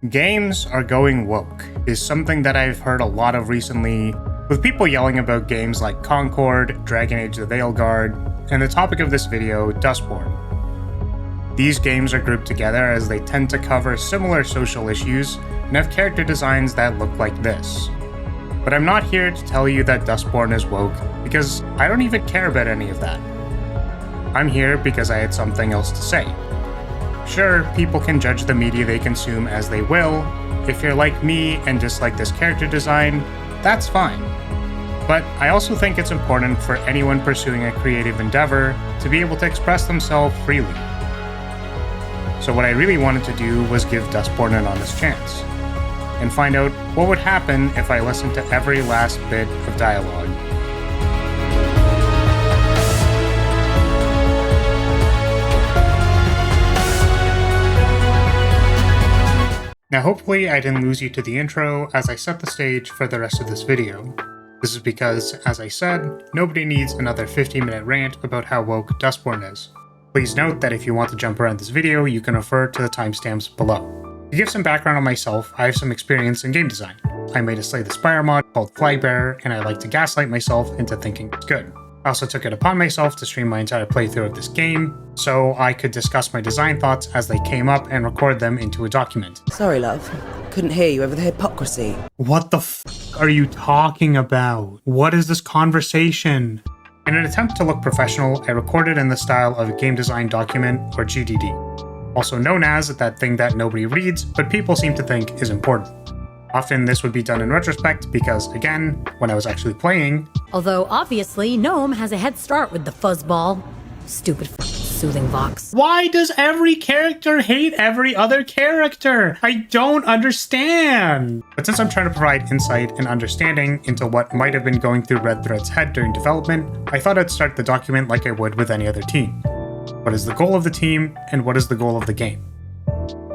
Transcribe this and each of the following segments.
Games are going woke is something that I've heard a lot of recently, with people yelling about games like Concord, Dragon Age the Veilguard, and the topic of this video, Dustborn. These games are grouped together as they tend to cover similar social issues and have character designs that look like this. But I'm not here to tell you that Dustborn is woke, because I don't even care about any of that. I'm here because I had something else to say. Sure, people can judge the media they consume as they will. If you're like me and dislike this character design, that's fine. But I also think it's important for anyone pursuing a creative endeavor to be able to express themselves freely. So what I really wanted to do was give Dustborn an honest chance, and find out what would happen if I listened to every last bit of dialogue. Now hopefully I didn't lose you to the intro as I set the stage for the rest of this video. This is because, as I said, nobody needs another 15-minute rant about how woke Dustborn is. Please note that if you want to jump around this video, you can refer to the timestamps below. To give some background on myself, I have some experience in game design. I made a Slay the Spire mod called Flagbearer, and I like to gaslight myself into thinking it's good. I also took it upon myself to stream my entire playthrough of this game, so I could discuss my design thoughts as they came up and record them into a document. Sorry, love. Couldn't hear you over the hypocrisy. What the f are you talking about? What is this conversation? In an attempt to look professional, I recorded in the style of a game design document, or GDD. Also known as that thing that nobody reads, but people seem to think is important. Often this would be done in retrospect because, again, when I was actually playing... Although, obviously, Gnome has a head start with the fuzzball. Stupid soothing vox. Why does every character hate every other character? I don't understand! But since I'm trying to provide insight and understanding into what might have been going through Red Thread's head during development, I thought I'd start the document like I would with any other team. What is the goal of the team, and what is the goal of the game?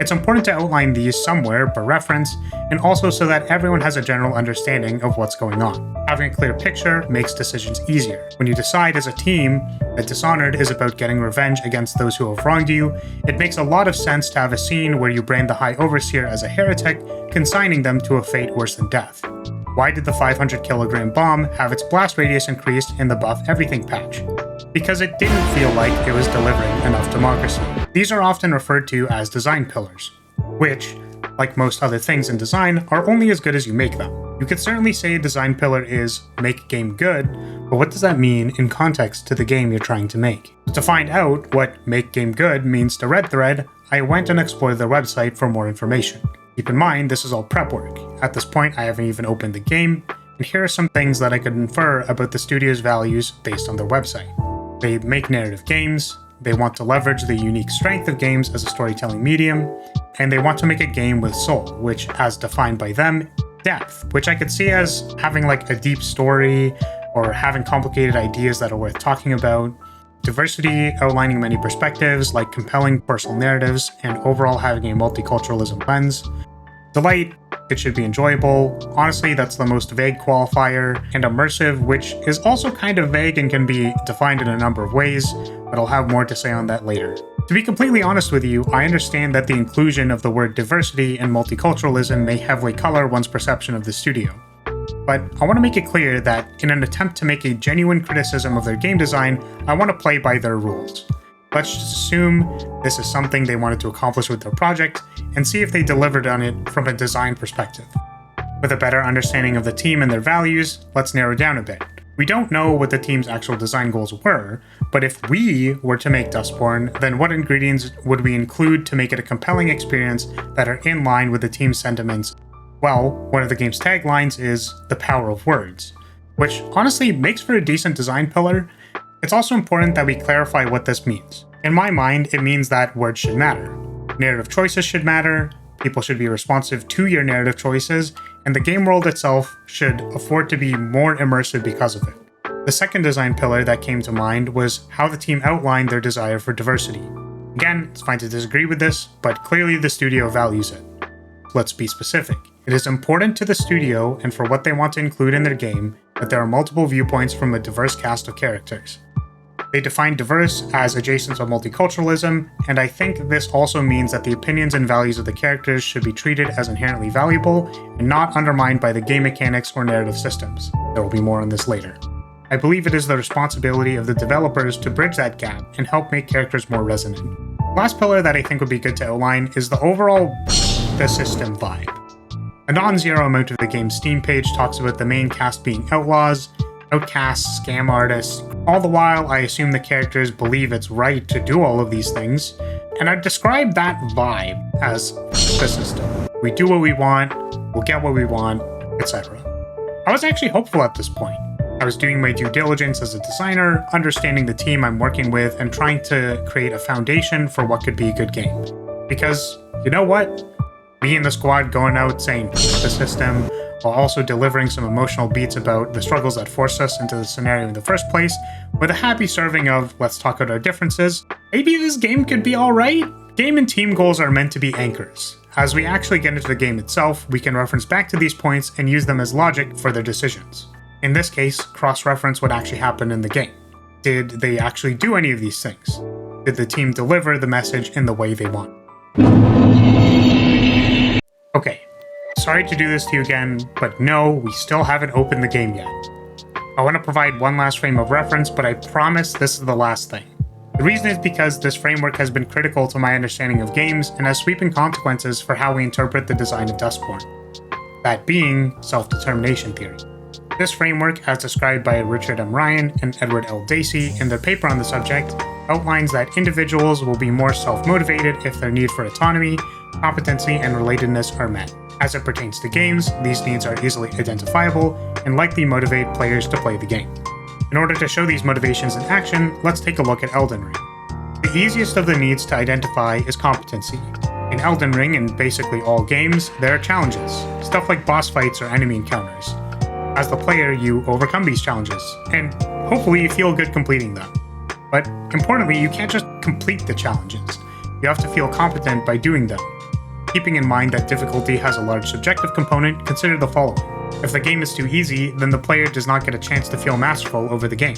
It's important to outline these somewhere for reference, and also so that everyone has a general understanding of what's going on. Having a clear picture makes decisions easier. When you decide as a team that Dishonored is about getting revenge against those who have wronged you, it makes a lot of sense to have a scene where you brand the High Overseer as a heretic, consigning them to a fate worse than death. Why did the 500 kilogram bomb have its blast radius increased in the Buff Everything patch? Because it didn't feel like it was delivering enough democracy. These are often referred to as design pillars, which, like most other things in design, are only as good as you make them. You could certainly say a design pillar is make game good, but what does that mean in context to the game you're trying to make? To find out what make game good means to Red Thread, I went and explored their website for more information. Keep in mind, this is all prep work. At this point, I haven't even opened the game, and here are some things that I could infer about the studio's values based on their website. They make narrative games, they want to leverage the unique strength of games as a storytelling medium, and they want to make a game with soul, which, as defined by them, depth, which I could see as having like a deep story or having complicated ideas that are worth talking about, diversity, outlining many perspectives like compelling personal narratives, and overall having a multiculturalism lens. Delight, it should be enjoyable. Honestly, that's the most vague qualifier. And immersive, which is also kind of vague and can be defined in a number of ways, but I'll have more to say on that later. To be completely honest with you, I understand that the inclusion of the word diversity and multiculturalism may heavily color one's perception of the studio. But I want to make it clear that in an attempt to make a genuine criticism of their game design, I want to play by their rules. Let's just assume this is something they wanted to accomplish with their project, and see if they delivered on it from a design perspective. With a better understanding of the team and their values, let's narrow down a bit. We don't know what the team's actual design goals were, but if we were to make Dustborn, then what ingredients would we include to make it a compelling experience that are in line with the team's sentiments? Well, one of the game's taglines is the power of words, which honestly makes for a decent design pillar. It's also important that we clarify what this means. In my mind, it means that words should matter. Narrative choices should matter, people should be responsive to your narrative choices, and the game world itself should afford to be more immersive because of it. The second design pillar that came to mind was how the team outlined their desire for diversity. Again, it's fine to disagree with this, but clearly the studio values it. Let's be specific. It is important to the studio and for what they want to include in their game that there are multiple viewpoints from a diverse cast of characters. They define diverse as adjacent to multiculturalism, and I think this also means that the opinions and values of the characters should be treated as inherently valuable and not undermined by the game mechanics or narrative systems. There will be more on this later. I believe it is the responsibility of the developers to bridge that gap and help make characters more resonant. The last pillar that I think would be good to outline is the overall the system vibe. A non-zero amount of the game's Steam page talks about the main cast being outlaws, outcasts, scam artists. All the while, I assume the characters believe it's right to do all of these things, and I'd describe that vibe as the system. We do what we want, we'll get what we want, etc. I was actually hopeful at this point. I was doing my due diligence as a designer, understanding the team I'm working with, and trying to create a foundation for what could be a good game. Because, you know what? Me and the squad going out saying the system, while also delivering some emotional beats about the struggles that forced us into the scenario in the first place, with a happy serving of let's talk out our differences, maybe this game could be alright? Game and team goals are meant to be anchors. As we actually get into the game itself, we can reference back to these points and use them as logic for their decisions. In this case, cross-reference what actually happened in the game. Did they actually do any of these things? Did the team deliver the message in the way they want? Okay. Sorry to do this to you again, but no, we still haven't opened the game yet. I want to provide one last frame of reference, but I promise this is the last thing. The reason is because this framework has been critical to my understanding of games and has sweeping consequences for how we interpret the design of Dustborn. That being self-determination theory. This framework, as described by Richard M. Ryan and Edward L. Dacey in their paper on the subject, outlines that individuals will be more self-motivated if their need for autonomy, competency, and relatedness are met. As it pertains to games, these needs are easily identifiable and likely motivate players to play the game. In order to show these motivations in action, let's take a look at Elden Ring. The easiest of the needs to identify is competency. In Elden Ring and basically all games, there are challenges, stuff like boss fights or enemy encounters. As the player, you overcome these challenges, and hopefully you feel good completing them. But importantly, you can't just complete the challenges. You have to feel competent by doing them. Keeping in mind that difficulty has a large subjective component, consider the following. If the game is too easy, then the player does not get a chance to feel masterful over the game.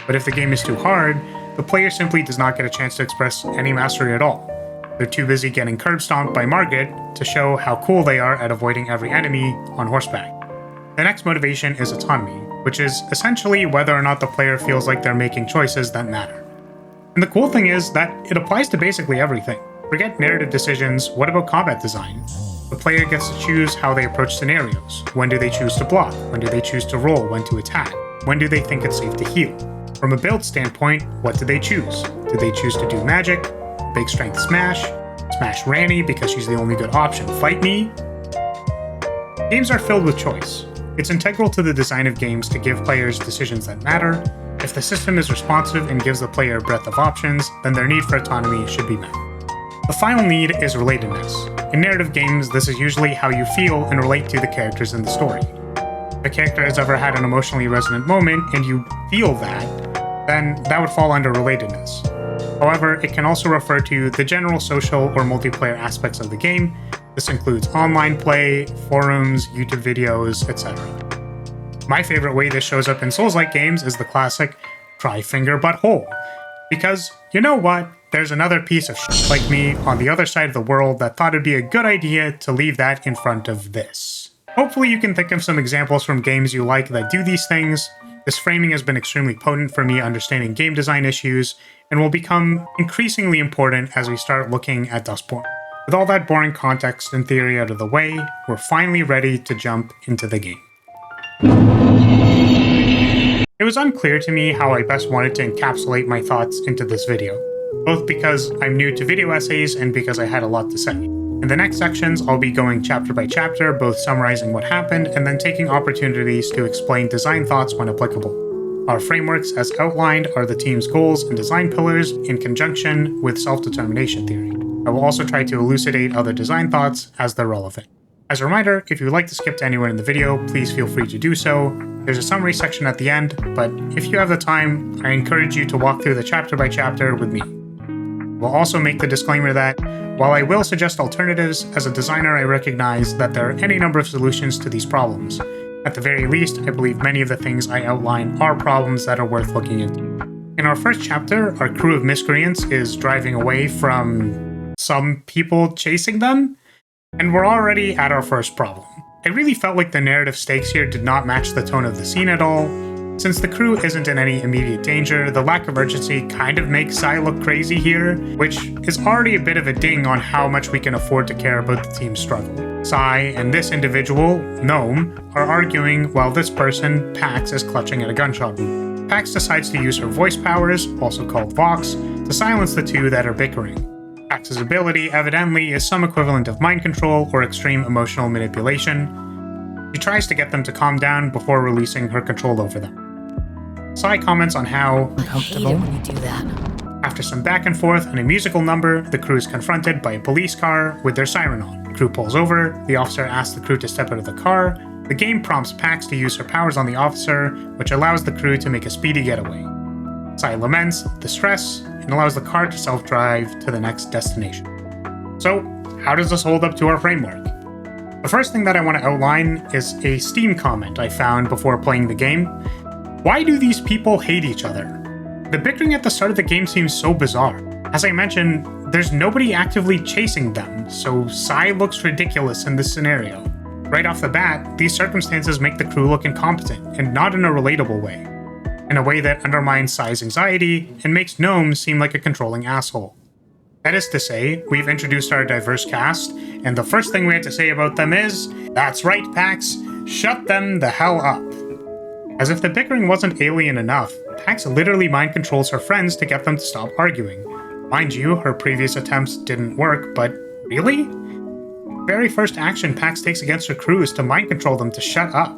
But if the game is too hard, the player simply does not get a chance to express any mastery at all. They're too busy getting curb stomped by Margit to show how cool they are at avoiding every enemy on horseback. The next motivation is autonomy, which is essentially whether or not the player feels like they're making choices that matter. And the cool thing is that it applies to basically everything. Forget narrative decisions, what about combat design? The player gets to choose how they approach scenarios. When do they choose to block? When do they choose to roll? When to attack? When do they think it's safe to heal? From a build standpoint, what do they choose? Do they choose to do magic? Big strength smash? Smash Ranny because she's the only good option? Fight me? Games are filled with choice. It's integral to the design of games to give players decisions that matter. If the system is responsive and gives the player a breadth of options, then their need for autonomy should be met. The final need is relatedness. In narrative games, this is usually how you feel and relate to the characters in the story. If a character has ever had an emotionally resonant moment and you feel that, then that would fall under relatedness. However, it can also refer to the general social or multiplayer aspects of the game. This includes online play, forums, YouTube videos, etc. My favorite way this shows up in Souls-like games is the classic try finger butthole. Because, you know what? There's another piece of shit like me on the other side of the world that thought it'd be a good idea to leave that in front of this. Hopefully you can think of some examples from games you like that do these things. This framing has been extremely potent for me understanding game design issues and will become increasingly important as we start looking at Dustborn. With all that boring context and theory out of the way, we're finally ready to jump into the game. It was unclear to me how I best wanted to encapsulate my thoughts into this video, both because I'm new to video essays and because I had a lot to say. In the next sections, I'll be going chapter by chapter, both summarizing what happened and then taking opportunities to explain design thoughts when applicable. Our frameworks, as outlined, are the team's goals and design pillars in conjunction with self-determination theory. I will also try to elucidate other design thoughts as they're relevant. As a reminder, if you would like to skip to anywhere in the video, please feel free to do so. There's a summary section at the end, but if you have the time, I encourage you to walk through the chapter by chapter with me. We'll also make the disclaimer that, while I will suggest alternatives, as a designer I recognize that there are any number of solutions to these problems. At the very least, I believe many of the things I outline are problems that are worth looking into. In our first chapter, our crew of miscreants is driving away from some people chasing them, and we're already at our first problem. I really felt like the narrative stakes here did not match the tone of the scene at all. Since the crew isn't in any immediate danger, the lack of urgency kind of makes Sai look crazy here, which is already a bit of a ding on how much we can afford to care about the team's struggle. Sai and this individual, Gnome, are arguing while this person, Pax, is clutching at a gunshot wound. Pax decides to use her voice powers, also called Vox, to silence the two that are bickering. Pax's ability, evidently, is some equivalent of mind control or extreme emotional manipulation. She tries to get them to calm down before releasing her control over them. Sai comments on how uncomfortable. I hate it when you do that. After some back and forth and a musical number, the crew is confronted by a police car with their siren on. The crew pulls over, the officer asks the crew to step out of the car. The game prompts Pax to use her powers on the officer, which allows the crew to make a speedy getaway. Sai laments the stress and allows the car to self-drive to the next destination. So, how does this hold up to our framework? The first thing that I want to outline is a Steam comment I found before playing the game. Why do these people hate each other? The bickering at the start of the game seems so bizarre. As I mentioned, there's nobody actively chasing them, so Sai looks ridiculous in this scenario. Right off the bat, these circumstances make the crew look incompetent, and not in a relatable way. In a way that undermines Sai's anxiety, and makes Gnome seem like a controlling asshole. That is to say, we've introduced our diverse cast, and the first thing we have to say about them is, that's right, Pax, shut them the hell up. As if the bickering wasn't alien enough, Pax literally mind controls her friends to get them to stop arguing. Mind you, her previous attempts didn't work, but really? The very first action Pax takes against her crew is to mind control them to shut up.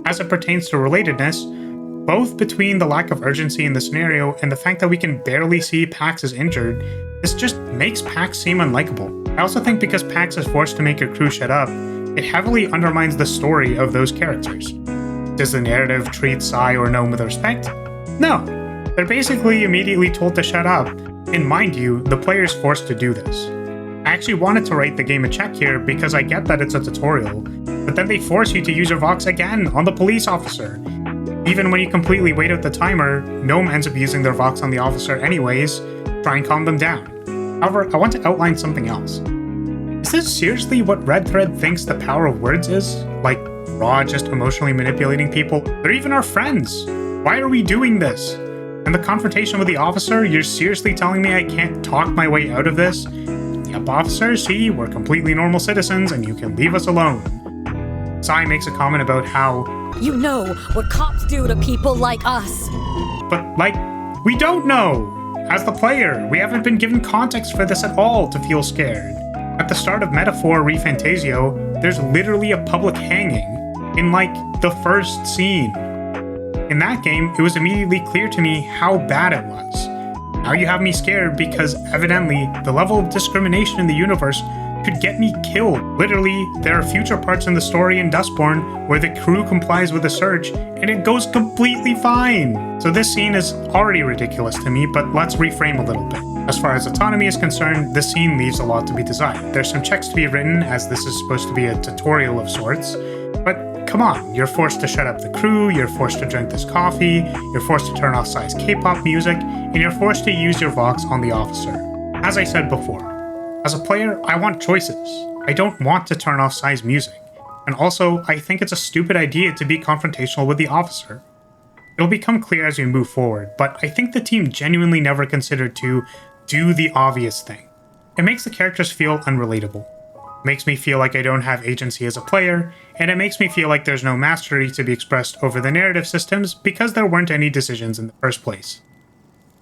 As it pertains to relatedness, both between the lack of urgency in the scenario and the fact that we can barely see Pax is injured, this just makes Pax seem unlikable. I also think because Pax is forced to make her crew shut up, it heavily undermines the story of those characters. Does the narrative treat Sai or Gnome with respect? No. They're basically immediately told to shut up, and mind you, the player's forced to do this. I actually wanted to write the game a check here because I get that it's a tutorial, but then they force you to use your Vox again on the police officer. Even when you completely wait out the timer, Gnome ends up using their Vox on the officer anyways, try and calm them down. However, I want to outline something else. Is this seriously what Red Thread thinks the power of words is? Like, raw, just emotionally manipulating people? They're even our friends! Why are we doing this? And the confrontation with the officer, you're seriously telling me I can't talk my way out of this? Yep, officer, see, we're completely normal citizens and you can leave us alone. Sai makes a comment about how, you know what cops do to people like us. But, like, we don't know! As the player, we haven't been given context for this at all to feel scared. At the start of Metaphor Refantasio, there's literally a public hanging in, like, the first scene. In that game, it was immediately clear to me how bad it was. Now you have me scared because, evidently, the level of discrimination in the universe could get me killed. Literally, there are future parts in the story in Dustborn where the crew complies with a search, and it goes completely fine. So this scene is already ridiculous to me, but let's reframe a little bit. As far as autonomy is concerned, this scene leaves a lot to be desired. There's some checks to be written, as this is supposed to be a tutorial of sorts, but come on, you're forced to shut up the crew, you're forced to drink this coffee, you're forced to turn off Sai's K-pop music, and you're forced to use your Vox on the officer. As I said before, as a player, I want choices. I don't want to turn off Sai's music. And also, I think it's a stupid idea to be confrontational with the officer. It'll become clear as we move forward, but I think the team genuinely never considered to do the obvious thing. It makes the characters feel unrelatable. It makes me feel like I don't have agency as a player, and it makes me feel like there's no mastery to be expressed over the narrative systems because there weren't any decisions in the first place.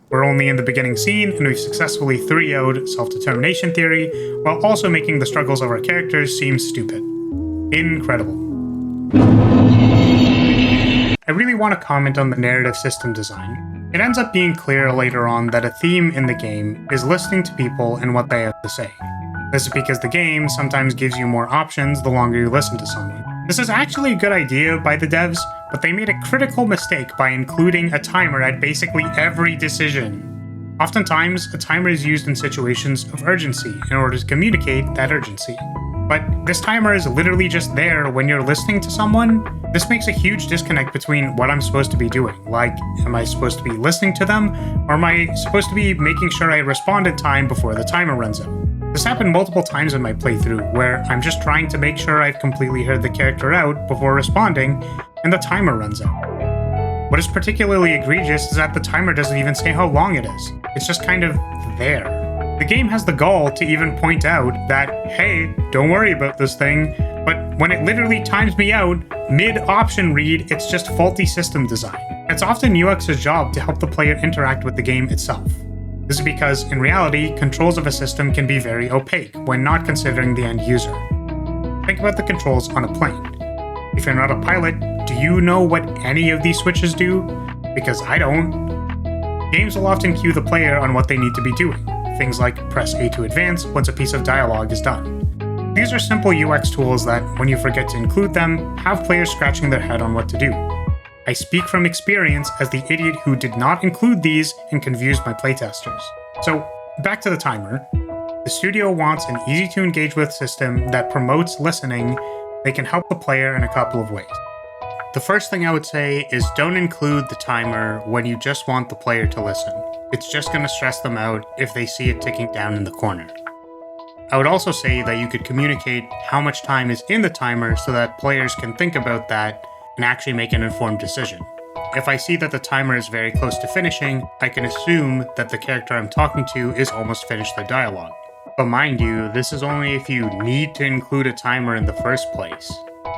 We're only in the beginning scene, and we've successfully 3-0'd self-determination theory, while also making the struggles of our characters seem stupid. Incredible. I really want to comment on the narrative system design. It ends up being clear later on that a theme in the game is listening to people and what they have to say. This is because the game sometimes gives you more options the longer you listen to someone. This is actually a good idea by the devs, but they made a critical mistake by including a timer at basically every decision. Oftentimes, a timer is used in situations of urgency in order to communicate that urgency. But this timer is literally just there when you're listening to someone. This makes a huge disconnect between what I'm supposed to be doing. Like, am I supposed to be listening to them, or am I supposed to be making sure I respond in time before the timer runs out? This happened multiple times in my playthrough, where I'm just trying to make sure I've completely heard the character out before responding, and the timer runs out. What is particularly egregious is that the timer doesn't even say how long it is. It's just kind of there. The game has the gall to even point out that, hey, don't worry about this thing, but when it literally times me out, mid-option read, it's just faulty system design. It's often UX's job to help the player interact with the game itself. This is because, in reality, controls of a system can be very opaque when not considering the end user. Think about the controls on a plane. If you're not a pilot, do you know what any of these switches do? Because I don't. Games will often cue the player on what they need to be doing. Things like press A to advance once a piece of dialogue is done. These are simple UX tools that, when you forget to include them, have players scratching their head on what to do. I speak from experience as the idiot who did not include these and confused my playtesters. So, back to the timer. The studio wants an easy-to-engage-with system that promotes listening. They can help the player in a couple of ways. The first thing I would say is don't include the timer when you just want the player to listen. It's just going to stress them out if they see it ticking down in the corner. I would also say that you could communicate how much time is in the timer so that players can think about that and actually make an informed decision. If I see that the timer is very close to finishing, I can assume that the character I'm talking to is almost finished their dialogue. But mind you, this is only if you need to include a timer in the first place.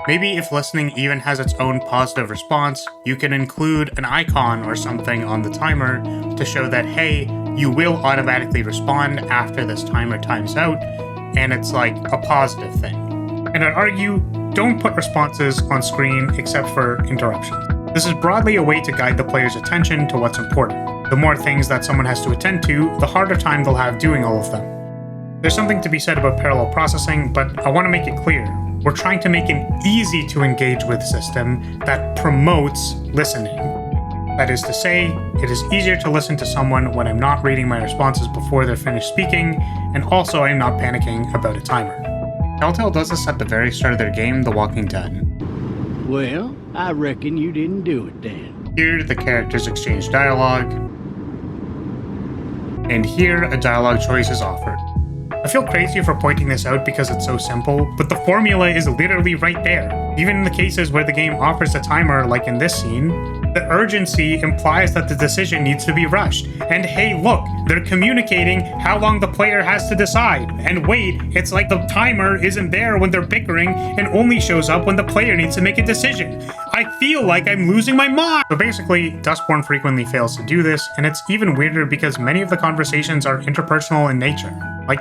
Maybe if listening even has its own positive response, you can include an icon or something on the timer to show that, hey, you will automatically respond after this timer times out, and it's like a positive thing. And I'd argue, don't put responses on screen except for interruptions. This is broadly a way to guide the player's attention to what's important. The more things that someone has to attend to, the harder time they'll have doing all of them. There's something to be said about parallel processing, but I want to make it clear. We're trying to make an easy to engage with system that promotes listening. That is to say, it is easier to listen to someone when I'm not reading my responses before they're finished speaking, and also I'm not panicking about a timer. Telltale does this at the very start of their game, The Walking Dead. Well, I reckon you didn't do it then. Here, the characters exchange dialogue, and here, a dialogue choice is offered. I feel crazy for pointing this out because it's so simple, but the formula is literally right there. Even in the cases where the game offers a timer, like in this scene, the urgency implies that the decision needs to be rushed. And hey, look, they're communicating how long the player has to decide. And wait, it's like the timer isn't there when they're bickering and only shows up when the player needs to make a decision. I feel like I'm losing my mind. So basically, Dustborn frequently fails to do this, and it's even weirder because many of the conversations are interpersonal in nature. Like,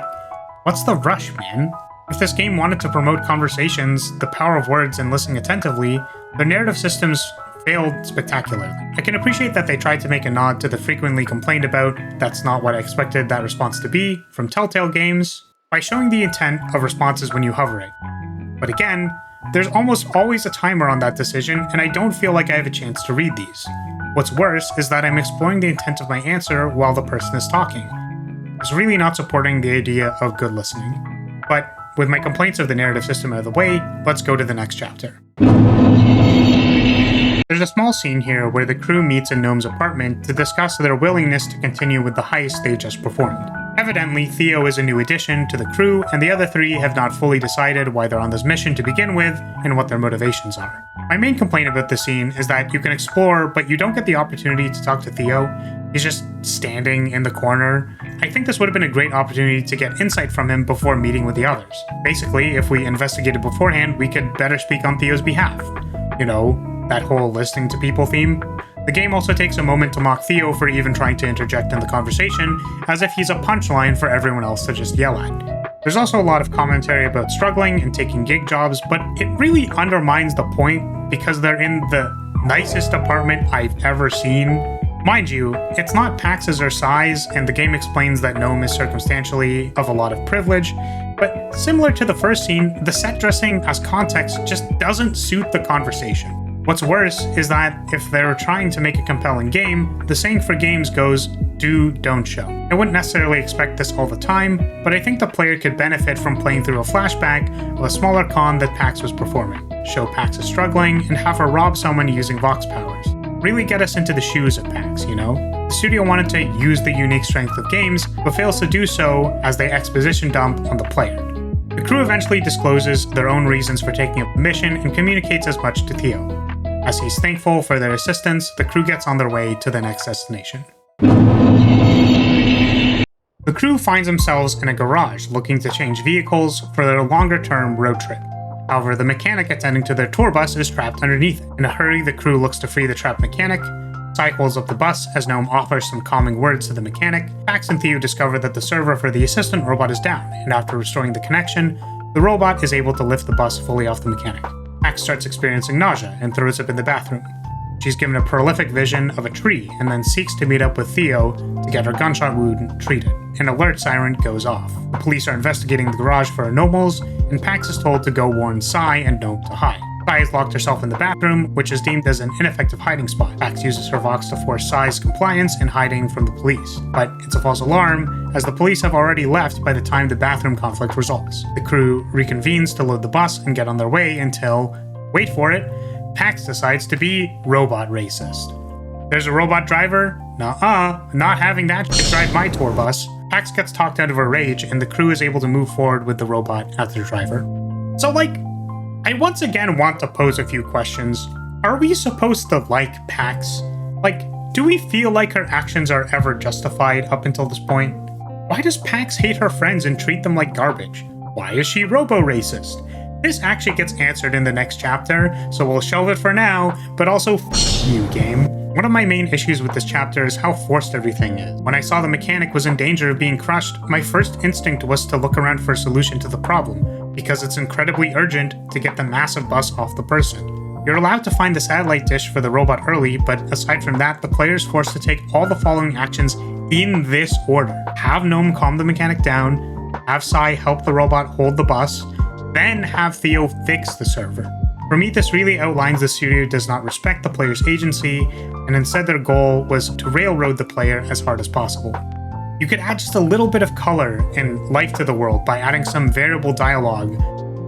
what's the rush, man? If this game wanted to promote conversations, the power of words, and listening attentively, their narrative systems failed spectacularly. I can appreciate that they tried to make a nod to the frequently complained about, that's not what I expected that response to be, from Telltale games, by showing the intent of responses when you hover it. But again, there's almost always a timer on that decision, and I don't feel like I have a chance to read these. What's worse is that I'm exploring the intent of my answer while the person is talking. It's really not supporting the idea of good listening. But with my complaints of the narrative system out of the way, let's go to the next chapter. There's a small scene here where the crew meets in Gnome's apartment to discuss their willingness to continue with the heist they just performed. Evidently, Theo is a new addition to the crew, and the other three have not fully decided why they're on this mission to begin with and what their motivations are. My main complaint about this scene is that you can explore, but you don't get the opportunity to talk to Theo. He's just standing in the corner. I think this would have been a great opportunity to get insight from him before meeting with the others. Basically, if we investigated beforehand, we could better speak on Theo's behalf. You know, that whole listening to people theme. The game also takes a moment to mock Theo for even trying to interject in the conversation, as if he's a punchline for everyone else to just yell at. There's also a lot of commentary about struggling and taking gig jobs, but it really undermines the point because they're in the nicest apartment I've ever seen. Mind you, it's not Pax's or size, and the game explains that Gnome is circumstantially of a lot of privilege, but similar to the first scene, the set dressing as context just doesn't suit the conversation. What's worse is that if they're trying to make a compelling game, the saying for games goes, do, don't show. I wouldn't necessarily expect this all the time, but I think the player could benefit from playing through a flashback of a smaller con that Pax was performing, show Pax is struggling, and have her rob someone using Vox powers. Really get us into the shoes of Pax, you know? The studio wanted to use the unique strength of games, but fails to do so as they exposition dump on the player. The crew eventually discloses their own reasons for taking up the mission and communicates as much to Theo. As he's thankful for their assistance, the crew gets on their way to the next destination. The crew finds themselves in a garage looking to change vehicles for their longer-term road trip. However, the mechanic attending to their tour bus is trapped underneath it. In a hurry, the crew looks to free the trapped mechanic. Sai holds up the bus as Gnome offers some calming words to the mechanic. Pax and Theo discover that the server for the assistant robot is down, and after restoring the connection, the robot is able to lift the bus fully off the mechanic. Pax starts experiencing nausea and throws up in the bathroom. She's given a prolific vision of a tree and then seeks to meet up with Theo to get her gunshot wound treated. An alert siren goes off. The police are investigating the garage for anomalies, and Pax is told to go warn Sai and Gnome to hide. Sai has locked herself in the bathroom, which is deemed as an ineffective hiding spot. Pax uses her Vox to force Sai's compliance in hiding from the police. But it's a false alarm, as the police have already left by the time the bathroom conflict resolves. The crew reconvenes to load the bus and get on their way until, wait for it, Pax decides to be robot racist. There's a robot driver? Nuh-uh, not having that shit drive my tour bus. Pax gets talked out of her rage, and the crew is able to move forward with the robot as their driver. So, I once again want to pose a few questions. Are we supposed to like Pax? Do we feel like her actions are ever justified up until this point? Why does Pax hate her friends and treat them like garbage? Why is she robo-racist? This actually gets answered in the next chapter, so we'll shelve it for now, but also f*** you, game. One of my main issues with this chapter is how forced everything is. When I saw the mechanic was in danger of being crushed, my first instinct was to look around for a solution to the problem, because it's incredibly urgent to get the massive bus off the person. You're allowed to find the satellite dish for the robot early, but aside from that, the player is forced to take all the following actions in this order. Have Gnome calm the mechanic down, have Sai help the robot hold the bus, then have Theo fix the server. For me, this really outlines the studio does not respect the player's agency, and instead their goal was to railroad the player as hard as possible. You could add just a little bit of color and life to the world by adding some variable dialogue.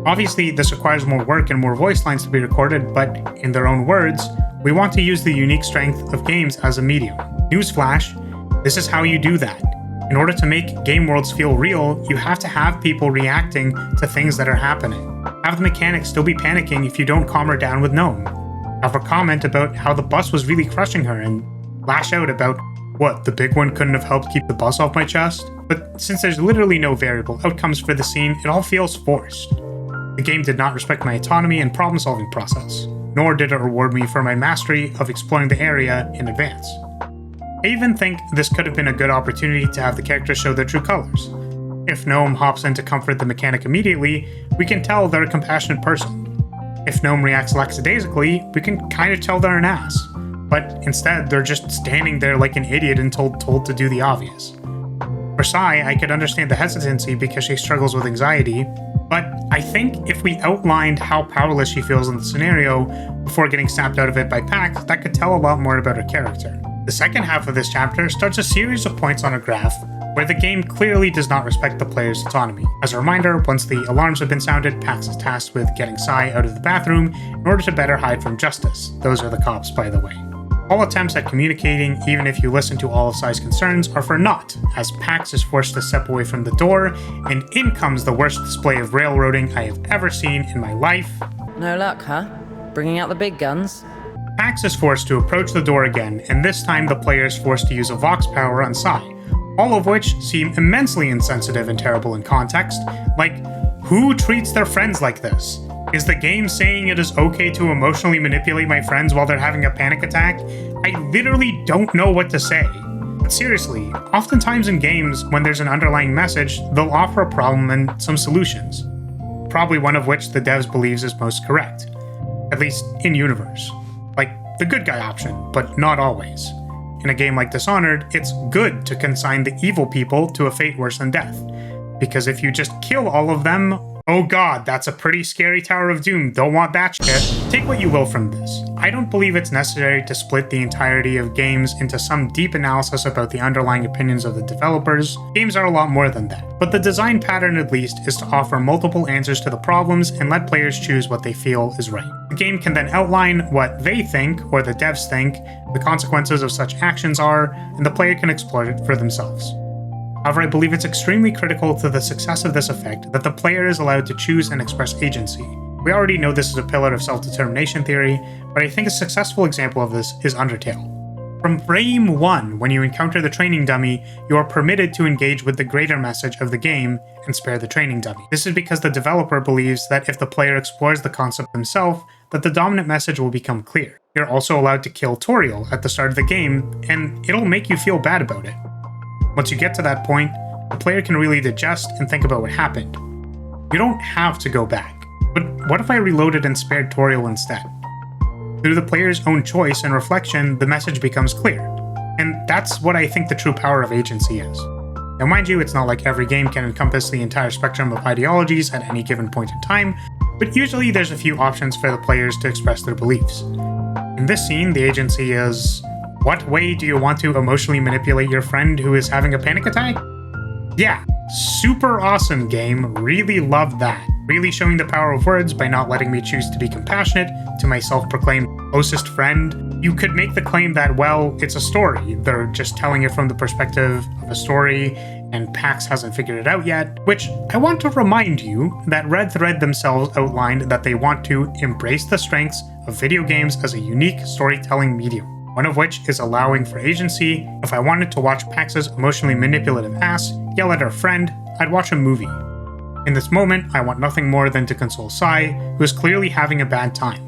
Obviously, this requires more work and more voice lines to be recorded, but in their own words, we want to use the unique strength of games as a medium. Newsflash, this is how you do that. In order to make game worlds feel real, you have to have people reacting to things that are happening. Have the mechanic still be panicking if you don't calm her down with Gnome. Have her comment about how the bus was really crushing her and lash out about, what, the big one couldn't have helped keep the bus off my chest? But since there's literally no variable outcomes for the scene, it all feels forced. The game did not respect my autonomy and problem-solving process, nor did it reward me for my mastery of exploring the area in advance. I even think this could have been a good opportunity to have the characters show their true colors. If Gnome hops in to comfort the mechanic immediately, we can tell they're a compassionate person. If Gnome reacts lackadaisically, we can kind of tell they're an ass. But instead, they're just standing there like an idiot and told to do the obvious. For Sai, I could understand the hesitancy because she struggles with anxiety, but I think if we outlined how powerless she feels in the scenario before getting snapped out of it by Pax, that could tell a lot more about her character. The second half of this chapter starts a series of points on a graph where the game clearly does not respect the player's autonomy. As a reminder, once the alarms have been sounded, Pax is tasked with getting Sai out of the bathroom in order to better hide from justice. Those are the cops, by the way. All attempts at communicating, even if you listen to all of Sai's concerns, are for naught, as Pax is forced to step away from the door, and in comes the worst display of railroading I have ever seen in my life. No luck, huh? Bringing out the big guns? Pax is forced to approach the door again, and this time the player is forced to use a Vox power on Sai, all of which seem immensely insensitive and terrible in context. Like, who treats their friends like this? Is the game saying it is okay to emotionally manipulate my friends while they're having a panic attack? I literally don't know what to say. But seriously, oftentimes in games, when there's an underlying message, they'll offer a problem and some solutions. Probably one of which the devs believes is most correct. At least in universe. Like the good guy option, but not always. In a game like Dishonored, it's good to consign the evil people to a fate worse than death. Because if you just kill all of them, Oh god, that's a pretty scary Tower of Doom. Don't want that shit. Take what you will from this. I don't believe it's necessary to split the entirety of games into some deep analysis about the underlying opinions of the developers. Games are a lot more than that. But the design pattern, at least, is to offer multiple answers to the problems and let players choose what they feel is right. The game can then outline what they think, or the devs think, the consequences of such actions are, and the player can explore it for themselves. However, I believe it's extremely critical to the success of this effect that the player is allowed to choose and express agency. We already know this is a pillar of self-determination theory, but I think a successful example of this is Undertale. From frame 1, when you encounter the training dummy, you are permitted to engage with the greater message of the game and spare the training dummy. This is because the developer believes that if the player explores the concept themselves, that the dominant message will become clear. You're also allowed to kill Toriel at the start of the game, and it'll make you feel bad about it. Once you get to that point, the player can really digest and think about what happened. You don't have to go back. But what if I reloaded and spared Toriel instead? Through the player's own choice and reflection, the message becomes clear. And that's what I think the true power of agency is. Now mind you, it's not like every game can encompass the entire spectrum of ideologies at any given point in time, but usually there's a few options for the players to express their beliefs. In this scene, the agency is, what way do you want to emotionally manipulate your friend who is having a panic attack? Yeah, super awesome game, really loved that. Really showing the power of words by not letting me choose to be compassionate to my self-proclaimed closest friend. You could make the claim that, well, it's a story. They're just telling it from the perspective of a story, and PAX hasn't figured it out yet, which I want to remind you that Red Thread themselves outlined that they want to embrace the strengths of video games as a unique storytelling medium. One of which is allowing for agency. If I wanted to watch Pax's emotionally manipulative ass yell at her friend, I'd watch a movie. In this moment, I want nothing more than to console Sai, who is clearly having a bad time.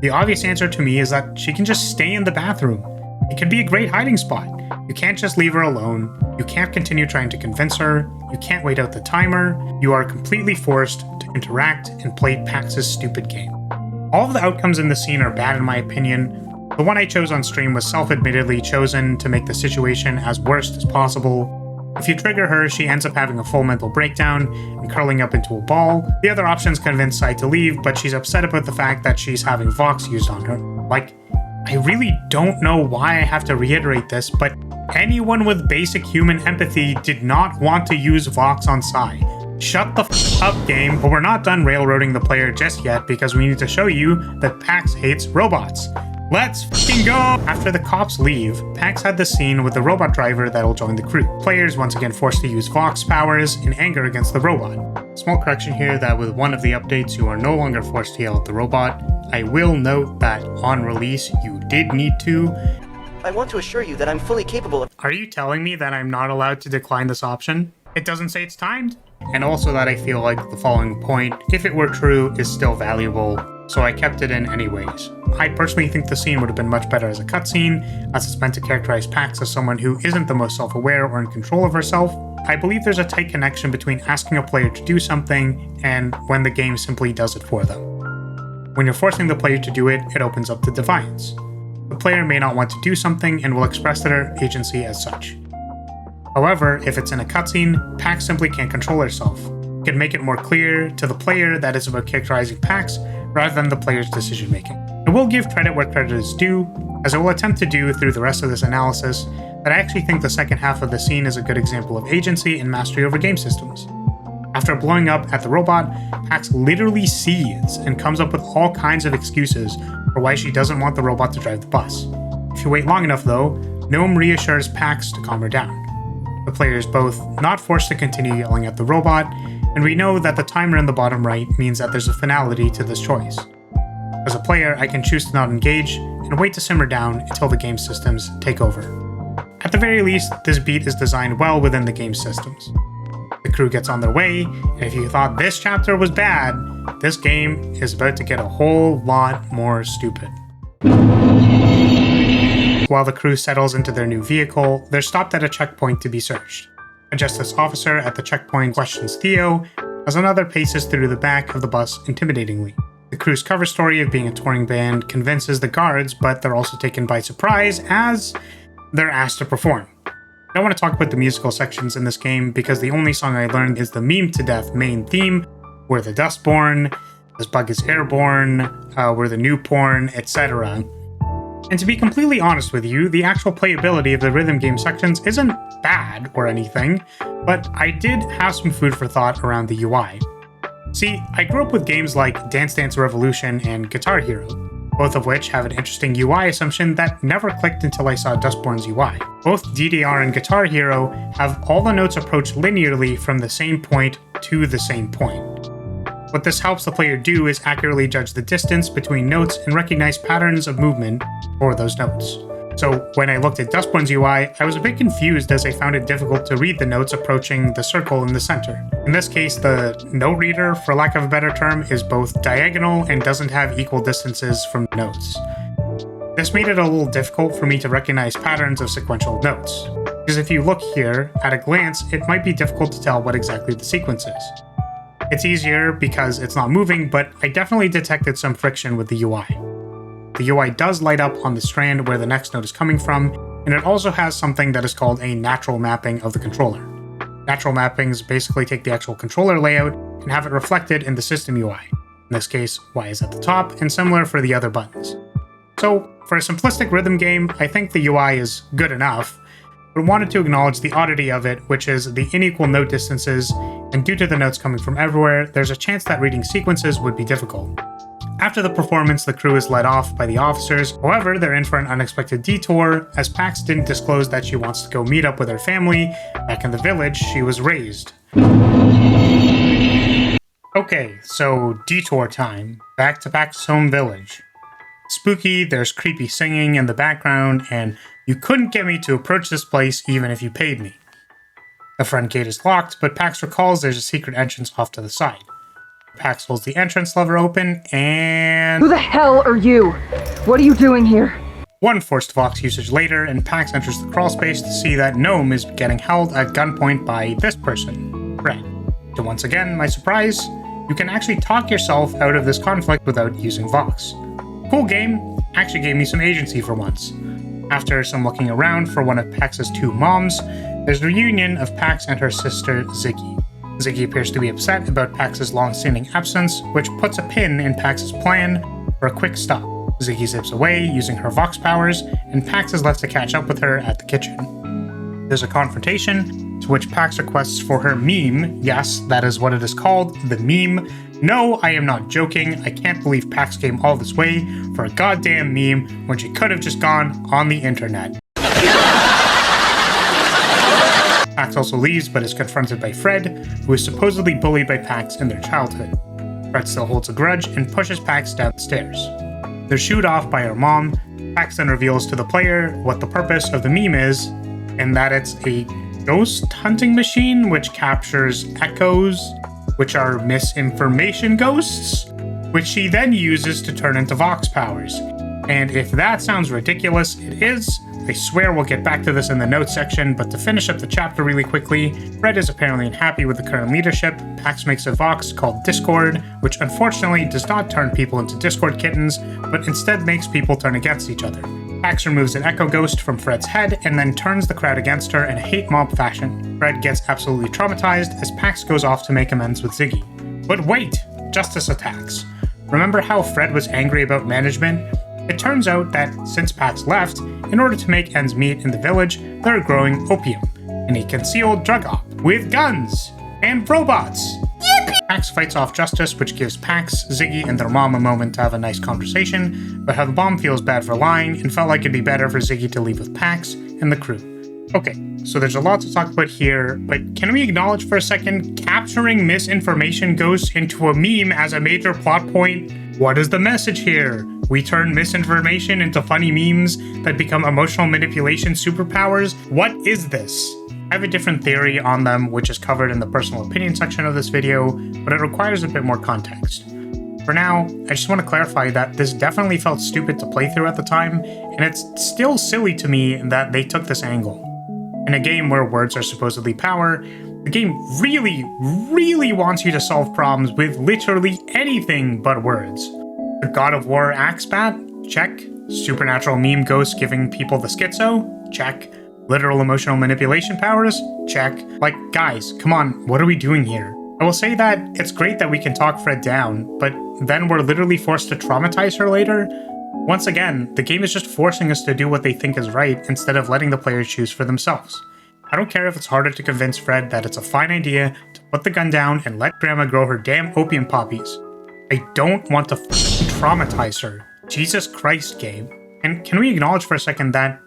The obvious answer to me is that she can just stay in the bathroom. It could be a great hiding spot. You can't just leave her alone. You can't continue trying to convince her. You can't wait out the timer. You are completely forced to interact and play Pax's stupid game. All of the outcomes in the scene are bad in my opinion. The one I chose on stream was self-admittedly chosen to make the situation as worst as possible. If you trigger her, she ends up having a full mental breakdown and curling up into a ball. The other options convince Sai to leave, but she's upset about the fact that she's having Vox used on her. Like, I really don't know why I have to reiterate this, but anyone with basic human empathy did not want to use Vox on Sai. Shut the f up, game, but we're not done railroading the player just yet because we need to show you that PAX hates robots. Let's fucking go! After the cops leave, PAX had this scene with the robot driver that'll join the crew. Players once again forced to use Vox powers in anger against the robot. Small correction here that with one of the updates you are no longer forced to yell at the robot. I will note that on release you did need to. I want to assure you that I'm fully capable of— Are you telling me that I'm not allowed to decline this option? It doesn't say it's timed. And also that I feel like the following point, if it were true, is still valuable, so I kept it in anyways. I personally think the scene would have been much better as a cutscene, as it's meant to characterize Pax as someone who isn't the most self-aware or in control of herself. I believe there's a tight connection between asking a player to do something and when the game simply does it for them. When you're forcing the player to do it, it opens up to defiance. The player may not want to do something and will express their agency as such. However, if it's in a cutscene, Pax simply can't control herself. It can make it more clear to the player that it's about characterizing Pax rather than the player's decision making. I will give credit where credit is due, as I will attempt to do through the rest of this analysis, that I actually think the second half of the scene is a good example of agency and mastery over game systems. After blowing up at the robot, Pax literally seethes and comes up with all kinds of excuses for why she doesn't want the robot to drive the bus. If you wait long enough though, Gnome reassures Pax to calm her down. The player is both not forced to continue yelling at the robot, and we know that the timer in the bottom right means that there's a finality to this choice. As a player, I can choose to not engage and wait to simmer down until the game systems take over. At the very least, this beat is designed well within the game systems. The crew gets on their way, and if you thought this chapter was bad, this game is about to get a whole lot more stupid. While the crew settles into their new vehicle, they're stopped at a checkpoint to be searched. A justice officer at the checkpoint questions Theo, as another paces through the back of the bus intimidatingly. The crew's cover story of being a touring band convinces the guards, but they're also taken by surprise as they're asked to perform. I don't want to talk about the musical sections in this game because the only song I learned is the Meme to Death main theme, we're the Dustborn, this bug is airborne, we're the new porn, etc. And to be completely honest with you, the actual playability of the rhythm game sections isn't bad or anything, but I did have some food for thought around the UI. See, I grew up with games like Dance Dance Revolution and Guitar Hero, both of which have an interesting UI assumption that never clicked until I saw Dustborn's UI. Both DDR and Guitar Hero have all the notes approached linearly from the same point to the same point. What this helps the player do is accurately judge the distance between notes and recognize patterns of movement for those notes. So when I looked at Dustborn's UI, I was a bit confused as I found it difficult to read the notes approaching the circle in the center. In this case, the note reader, for lack of a better term, is both diagonal and doesn't have equal distances from the notes. This made it a little difficult for me to recognize patterns of sequential notes, because if you look here, at a glance, it might be difficult to tell what exactly the sequence is. It's easier because it's not moving, but I definitely detected some friction with the UI. The UI does light up on the strand where the next note is coming from, and it also has something that is called a natural mapping of the controller. Natural mappings basically take the actual controller layout and have it reflected in the system UI. In this case, Y is at the top, and similar for the other buttons. So, for a simplistic rhythm game, I think the UI is good enough, but wanted to acknowledge the oddity of it, which is the unequal note distances, and due to the notes coming from everywhere, there's a chance that reading sequences would be difficult. After the performance, the crew is led off by the officers. However, they're in for an unexpected detour, as Pax didn't disclose that she wants to go meet up with her family back in the village she was raised. Okay, so detour time. Back to Pax's home village. Spooky, there's creepy singing in the background, and you couldn't get me to approach this place even if you paid me. The front gate is locked, but Pax recalls there's a secret entrance off to the side. Pax holds the entrance lever open, and... Who the hell are you? What are you doing here? One forced Vox usage later, and Pax enters the crawl space to see that Gnome is getting held at gunpoint by this person, Fred. To once again, my surprise, you can actually talk yourself out of this conflict without using Vox. Cool game, actually gave me some agency for once. After some looking around for one of Pax's two moms, there's a reunion of Pax and her sister, Ziggy. Ziggy appears to be upset about Pax's long-standing absence, which puts a pin in Pax's plan for a quick stop. Ziggy zips away using her Vox powers, and Pax is left to catch up with her at the kitchen. There's a confrontation, to which Pax requests for her MEEM. Yes, that is what it is called, the MEEM. No, I am not joking. I can't believe Pax came all this way for a goddamn meme when she could have just gone on the internet. Pax also leaves, but is confronted by Fred, who is supposedly bullied by Pax in their childhood. Fred still holds a grudge and pushes Pax down the stairs. They're shooed off by her mom. Pax then reveals to the player what the purpose of the meme is, and that it's a ghost hunting machine which captures echoes, which are misinformation ghosts, which she then uses to turn into Vox powers. And if that sounds ridiculous, it is. I swear we'll get back to this in the notes section, but to finish up the chapter really quickly, Fred is apparently unhappy with the current leadership. Pax makes a Vox called Discord, which unfortunately does not turn people into Discord kittens, but instead makes people turn against each other. Pax removes an echo ghost from Fred's head and then turns the crowd against her in a hate mob fashion. Fred gets absolutely traumatized as Pax goes off to make amends with Ziggy. But wait! Justice attacks. Remember how Fred was angry about management? It turns out that since Pax left, in order to make ends meet in the village, they're growing opium in a concealed drug op with guns and robots. Yippee! Pax fights off Justice, which gives Pax, Ziggy, and their mom a moment to have a nice conversation about how the bomb feels bad for lying and felt like it'd be better for Ziggy to leave with Pax and the crew. Okay, so there's a lot to talk about here, but can we acknowledge for a second capturing misinformation ghosts into a meme as a major plot point? What is the message here? We turn misinformation into funny memes that become emotional manipulation superpowers? What is this? I have a different theory on them, which is covered in the personal opinion section of this video, but it requires a bit more context. For now, I just want to clarify that this definitely felt stupid to play through at the time, and it's still silly to me that they took this angle. In a game where words are supposedly power, the game really wants you to solve problems with literally anything but words. The God of War axe bat? Check. Supernatural meme ghosts giving people the schizo? Check. Literal emotional manipulation powers? Check. Like, guys, come on, what are we doing here? I will say that it's great that we can talk Fred down, but then we're literally forced to traumatize her later. Once again, the game is just forcing us to do what they think is right instead of letting the players choose for themselves. I don't care if it's harder to convince Fred that it's a fine idea to put the gun down and let Grandma grow her damn opium poppies. I don't want to traumatize her. Jesus Christ, game. And can we acknowledge for a second that,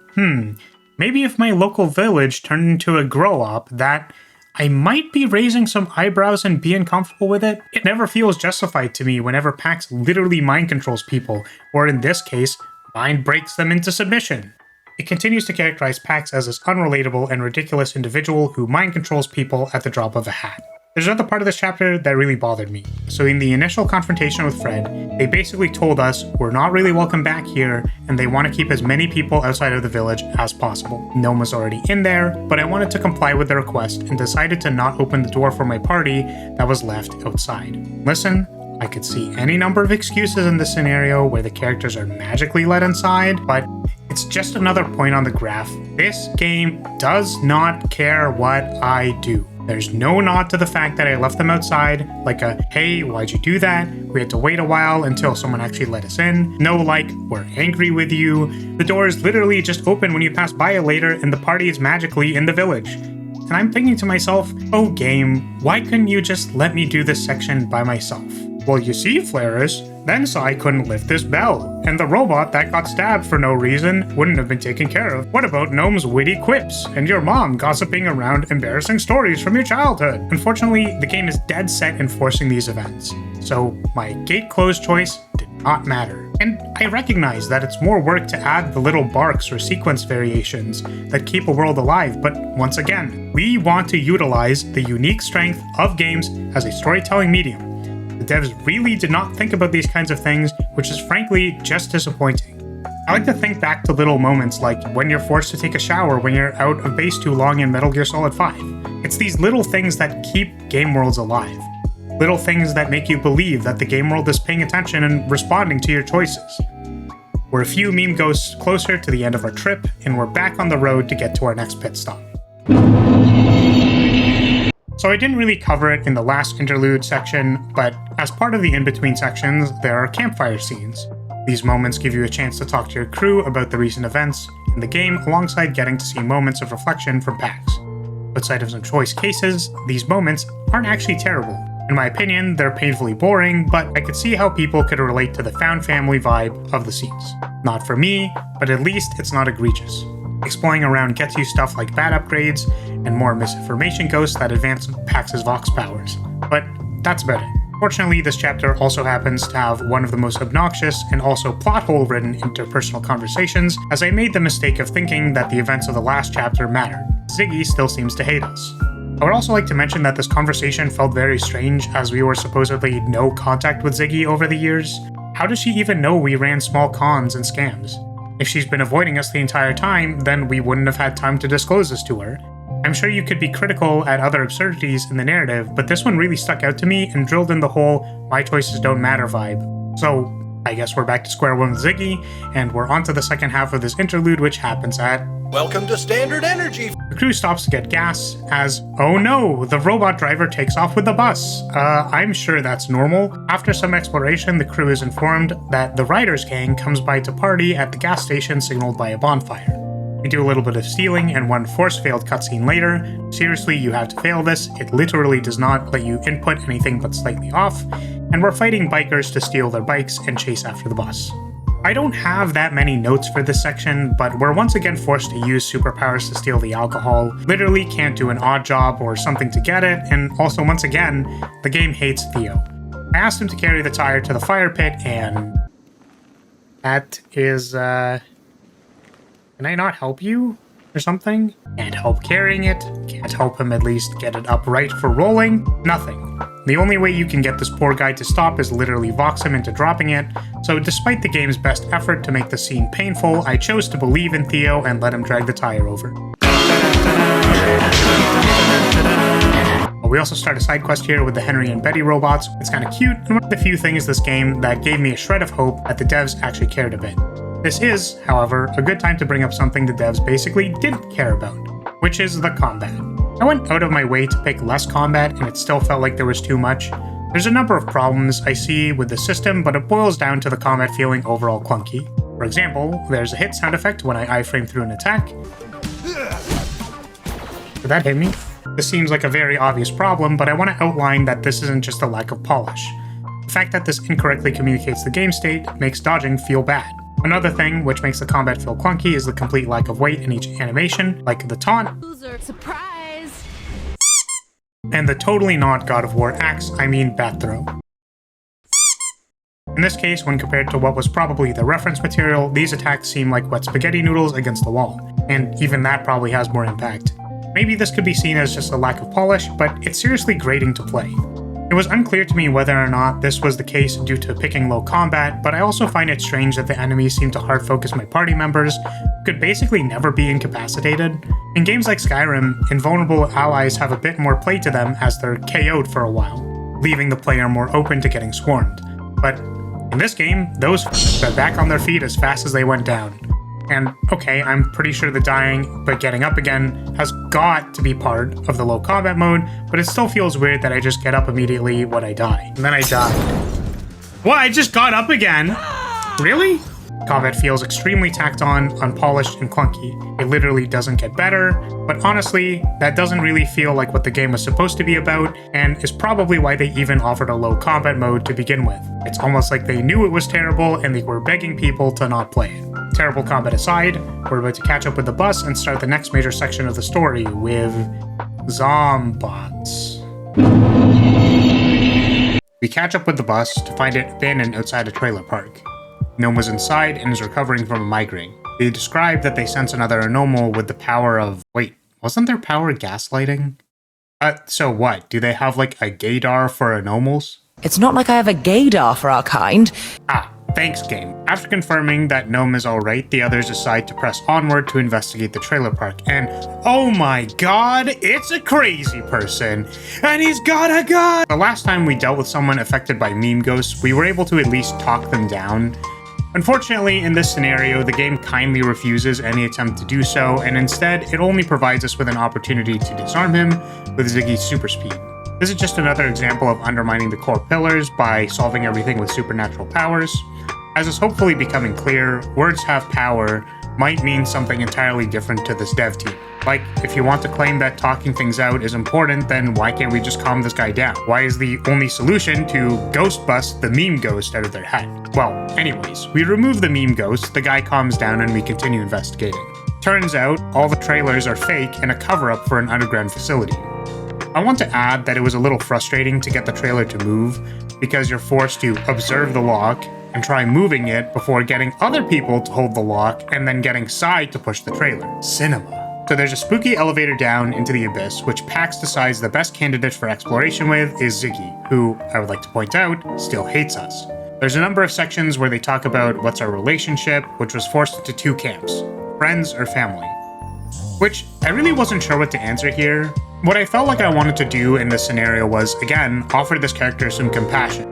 maybe if my local village turned into a grow-op, that I might be raising some eyebrows and being comfortable with it? It never feels justified to me whenever Pax literally mind controls people, or in this case, mind breaks them into submission. It continues to characterize Pax as this unrelatable and ridiculous individual who mind controls people at the drop of a hat. There's another part of this chapter that really bothered me. So in the initial confrontation with Fred, they basically told us we're not really welcome back here, and they want to keep as many people outside of the village as possible. Gnome was already in there, but I wanted to comply with the request and decided to not open the door for my party that was left outside. Listen, I could see any number of excuses in this scenario where the characters are magically let inside, but it's just another point on the graph. This game does not care what I do. There's no nod to the fact that I left them outside, like a, hey, why'd you do that? We had to wait a while until someone actually let us in. No, like, we're angry with you. The door is literally just open when you pass by it later and the party is magically in the village. And I'm thinking to myself, oh game, why couldn't you just let me do this section by myself? Well, you see, Flaris, then Sai couldn't lift this bell, and the robot that got stabbed for no reason wouldn't have been taken care of. What about Gnome's witty quips, and your mom gossiping around embarrassing stories from your childhood? Unfortunately, the game is dead set in forcing these events, so my gate close choice did not matter. And I recognize that it's more work to add the little barks or sequence variations that keep a world alive, but once again, we want to utilize the unique strength of games as a storytelling medium. The devs really did not think about these kinds of things, which is frankly just disappointing. I like to think back to little moments like when you're forced to take a shower when you're out of base too long in Metal Gear Solid 5. It's these little things that keep game worlds alive. Little things that make you believe that the game world is paying attention and responding to your choices. We're a few meme ghosts closer to the end of our trip, and we're back on the road to get to our next pit stop. So I didn't really cover it in the last interlude section, but as part of the in-between sections, there are campfire scenes. These moments give you a chance to talk to your crew about the recent events in the game, alongside getting to see moments of reflection from Pax. Outside of some choice cases, these moments aren't actually terrible. In my opinion, they're painfully boring, but I could see how people could relate to the found family vibe of the scenes. Not for me, but at least it's not egregious. Exploring around gets you stuff like bat upgrades and more misinformation ghosts that advance Pax's Vox powers, but that's about it. Fortunately, this chapter also happens to have one of the most obnoxious and also plot hole-ridden interpersonal conversations, as I made the mistake of thinking that the events of the last chapter mattered. Ziggy still seems to hate us. I would also like to mention that this conversation felt very strange, as we were supposedly no contact with Ziggy over the years. How does she even know we ran small cons and scams? If she's been avoiding us the entire time, then we wouldn't have had time to disclose this to her. I'm sure you could be critical at other absurdities in the narrative, but this one really stuck out to me and drilled in the whole my choices don't matter vibe. So, I guess we're back to square one with Ziggy, and we're on to the second half of this interlude, which happens at... Welcome to Standard Energy! The crew stops to get gas as, oh no, the robot driver takes off with the bus. I'm sure that's normal. After some exploration, the crew is informed that the Riders gang comes by to party at the gas station signaled by a bonfire. We do a little bit of stealing and one force-failed cutscene later. Seriously, you have to fail this. It literally does not let you input anything but slightly off. And we're fighting bikers to steal their bikes and chase after the bus. I don't have that many notes for this section, but we're once again forced to use superpowers to steal the alcohol. Literally can't do an odd job or something to get it, and also once again, the game hates Theo. I asked him to carry the tire to the fire pit, and... that is, Can I not help you? Or something? Can't help carrying it, can't help him at least get it upright for rolling, nothing. The only way you can get this poor guy to stop is literally vox him into dropping it, so despite the game's best effort to make the scene painful, I chose to believe in Theo and let him drag the tire over. We also start a side quest here with the Henry and Betty robots. It's kinda cute, and one of the few things this game that gave me a shred of hope that the devs actually cared a bit. This is, however, a good time to bring up something the devs basically didn't care about, which is the combat. I went out of my way to pick less combat and it still felt like there was too much. There's a number of problems I see with the system, but it boils down to the combat feeling overall clunky. For example, there's a hit sound effect when I iframe through an attack. Did that hit me? This seems like a very obvious problem, but I want to outline that this isn't just a lack of polish. The fact that this incorrectly communicates the game state makes dodging feel bad. Another thing which makes the combat feel clunky is the complete lack of weight in each animation, like the taunt. Loser. Surprise! And the totally not God of War axe, I mean bat throw. In this case, when compared to what was probably the reference material, these attacks seem like wet spaghetti noodles against the wall, and even that probably has more impact. Maybe this could be seen as just a lack of polish, but it's seriously grating to play. It was unclear to me whether or not this was the case due to picking low combat, but I also find it strange that the enemies seem to hard focus my party members, who could basically never be incapacitated. In games like Skyrim, invulnerable allies have a bit more play to them as they're KO'd for a while, leaving the player more open to getting swarmed. But in this game, those are back on their feet as fast as they went down. And okay, I'm pretty sure the dying but getting up again has got to be part of the low combat mode, but it still feels weird that I just get up immediately when I die. And then I died. What? I just got up again? Really? Combat feels extremely tacked on, unpolished, and clunky. It literally doesn't get better, but honestly, that doesn't really feel like what the game was supposed to be about, and is probably why they even offered a low combat mode to begin with. It's almost like they knew it was terrible and they were begging people to not play it. Terrible combat aside, we're about to catch up with the bus and start the next major section of the story with Zombots. We catch up with the bus to find it abandoned outside a trailer park. Gnome was inside and is recovering from a migraine. They describe that they sense another anomal with the power of... Wait, wasn't their power gaslighting? So what? Do they have like a gaydar for anomals? It's not like I have a gaydar for our kind. Ah, thanks game. After confirming that Gnome is alright, the others decide to press onward to investigate the trailer park. And oh my god, it's a crazy person! And he's got a gun! The last time we dealt with someone affected by MEEM ghosts, we were able to at least talk them down. Unfortunately, in this scenario, the game kindly refuses any attempt to do so, and instead, it only provides us with an opportunity to disarm him with Ziggy's super speed. This is just another example of undermining the core pillars by solving everything with supernatural powers. As is hopefully becoming clear, words have power might mean something entirely different to this dev team. Like, if you want to claim that talking things out is important, then why can't we just calm this guy down? Why is the only solution to ghost bust the MEEM ghost out of their head? Well, anyways, we remove the MEEM ghost, the guy calms down, and we continue investigating. Turns out, all the trailers are fake and a cover-up for an underground facility. I want to add that it was a little frustrating to get the trailer to move, because you're forced to observe the lock and try moving it before getting other people to hold the lock and then getting side to push the trailer. Cinema. So there's a spooky elevator down into the abyss, which PAX decides the best candidate for exploration with is Ziggy, who, I would like to point out, still hates us. There's a number of sections where they talk about what's our relationship, which was forced into two camps, friends or family. Which, I really wasn't sure what to answer here. What I felt like I wanted to do in this scenario was, again, offer this character some compassion.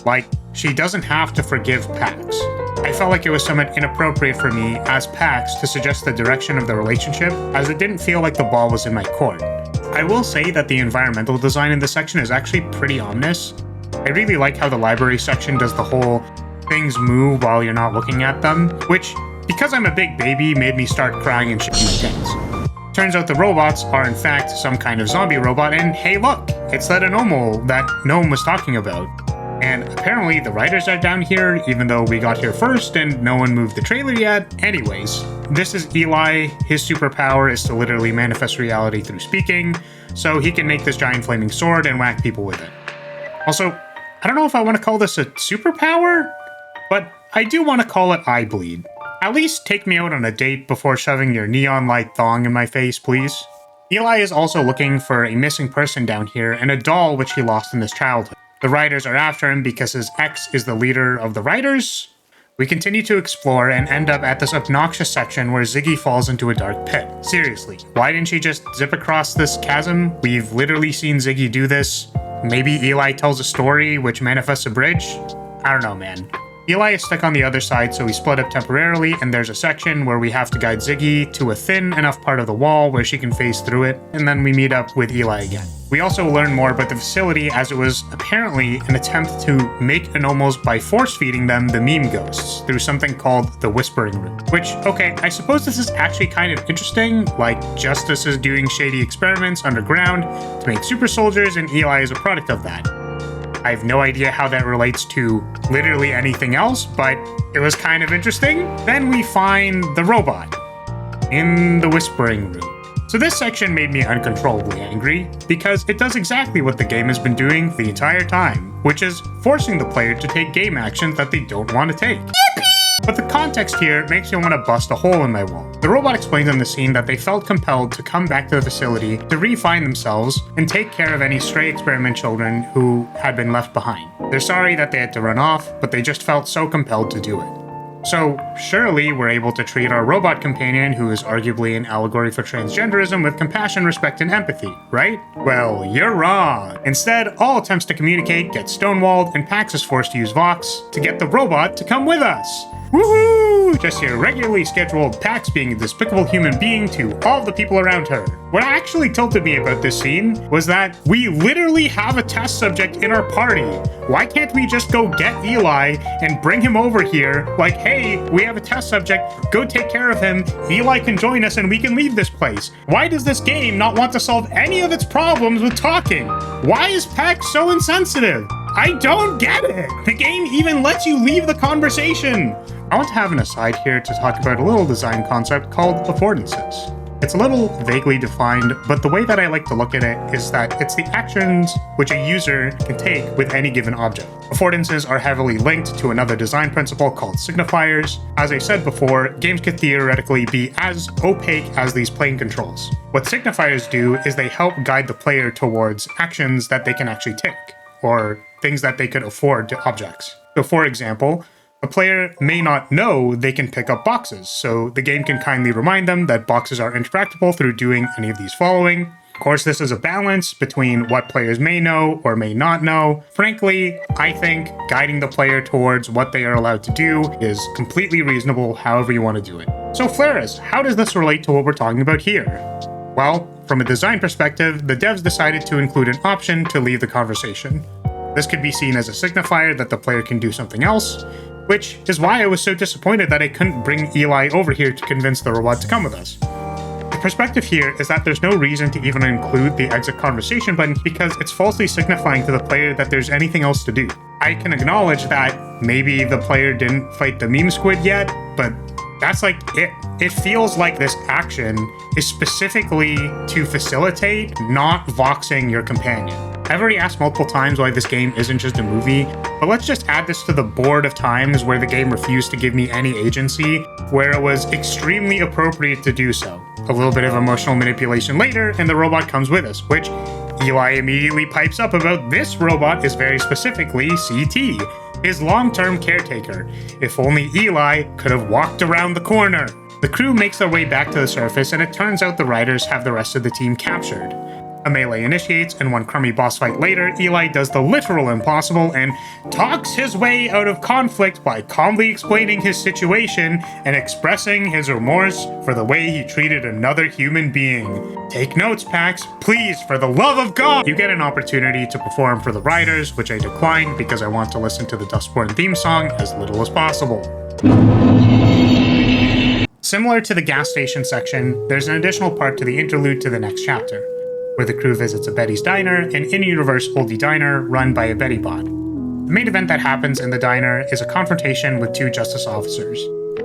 Like, she doesn't have to forgive PAX. I felt like it was somewhat inappropriate for me as PAX to suggest the direction of the relationship, as it didn't feel like the ball was in my court. I will say that the environmental design in this section is actually pretty ominous. I really like how the library section does the whole things move while you're not looking at them, which, because I'm a big baby, made me start crying and shitting my pants. Turns out the robots are in fact some kind of zombie robot, and hey look, it's that anomal that Gnome was talking about. And apparently the writers are down here, even though we got here first and no one moved the trailer yet. Anyways, this is Eli. His superpower is to literally manifest reality through speaking, so he can make this giant flaming sword and whack people with it. Also, I don't know if I want to call this a superpower, but I do want to call it eye bleed. At least take me out on a date before shoving your neon light thong in my face, please. Eli is also looking for a missing person down here and a doll which he lost in his childhood. The writers are after him because his ex is the leader of the writers. We continue to explore and end up at this obnoxious section where Ziggy falls into a dark pit. Seriously, why didn't she just zip across this chasm? We've literally seen Ziggy do this. Maybe Eli tells a story which manifests a bridge? I don't know, man. Eli is stuck on the other side, so we split up temporarily, and there's a section where we have to guide Ziggy to a thin enough part of the wall where she can phase through it, and then we meet up with Eli again. We also learn more about the facility, as it was apparently an attempt to make anomals by force-feeding them the MEEM ghosts through something called the Whispering Room. Which, okay, I suppose this is actually kind of interesting, like Justice is doing shady experiments underground to make super soldiers, and Eli is a product of that. I have no idea how that relates to literally anything else, but it was kind of interesting. Then we find the robot in the Whispering Room. So this section made me uncontrollably angry, because it does exactly what the game has been doing the entire time, which is forcing the player to take game actions that they don't want to take. But the context here makes me want to bust a hole in my wall. The robot explains in the scene that they felt compelled to come back to the facility to refine themselves and take care of any stray experiment children who had been left behind. They're sorry that they had to run off, but they just felt so compelled to do it. So, surely we're able to treat our robot companion, who is arguably an allegory for transgenderism, with compassion, respect, and empathy, right? Well, you're wrong. Instead, all attempts to communicate get stonewalled, and Pax is forced to use Vox to get the robot to come with us. Woohoo! Just your regularly scheduled Pax being a despicable human being to all the people around her. What actually tilted me about this scene was that we literally have a test subject in our party. Why can't we just go get Eli and bring him over here? Like, hey, we have a test subject, go take care of him, Eli can join us and we can leave this place. Why does this game not want to solve any of its problems with talking? Why is Pax so insensitive? I don't get it! The game even lets you leave the conversation! I want to have an aside here to talk about a little design concept called affordances. It's a little vaguely defined, but the way that I like to look at it is that it's the actions which a user can take with any given object. Affordances are heavily linked to another design principle called signifiers. As I said before, games could theoretically be as opaque as these plane controls. What signifiers do is they help guide the player towards actions that they can actually take, or things that they could afford to objects. So for example, a player may not know they can pick up boxes, so the game can kindly remind them that boxes are interactable through doing any of these following. Of course, this is a balance between what players may know or may not know. Frankly, I think guiding the player towards what they are allowed to do is completely reasonable however you want to do it. So Flaris, how does this relate to what we're talking about here? Well, from a design perspective, the devs decided to include an option to leave the conversation. This could be seen as a signifier that the player can do something else, which is why I was so disappointed that I couldn't bring Eli over here to convince the robot to come with us. The perspective here is that there's no reason to even include the exit conversation button because it's falsely signifying to the player that there's anything else to do. I can acknowledge that maybe the player didn't fight the meme squid yet, but that's like it. It feels like this action is specifically to facilitate not voxing your companion. I've already asked multiple times why this game isn't just a movie, but let's just add this to the board of times where the game refused to give me any agency, where it was extremely appropriate to do so. A little bit of emotional manipulation later, and the robot comes with us, which Eli immediately pipes up about. This robot is very specifically CT, his long-term caretaker. If only Eli could have walked around the corner. The crew makes their way back to the surface, and it turns out the riders have the rest of the team captured. A melee initiates, and one crummy boss fight later, Eli does the literal impossible and talks his way out of conflict by calmly explaining his situation and expressing his remorse for the way he treated another human being. Take notes, Pax, please, for the love of God! You get an opportunity to perform for the riders, which I declined because I want to listen to the Dustborn theme song as little as possible. Similar to the gas station section, there's an additional part to the interlude to the next chapter, where the crew visits a Betty's Diner, an in-universe oldie diner run by a Betty bot. The main event that happens in the diner is a confrontation with two justice officers,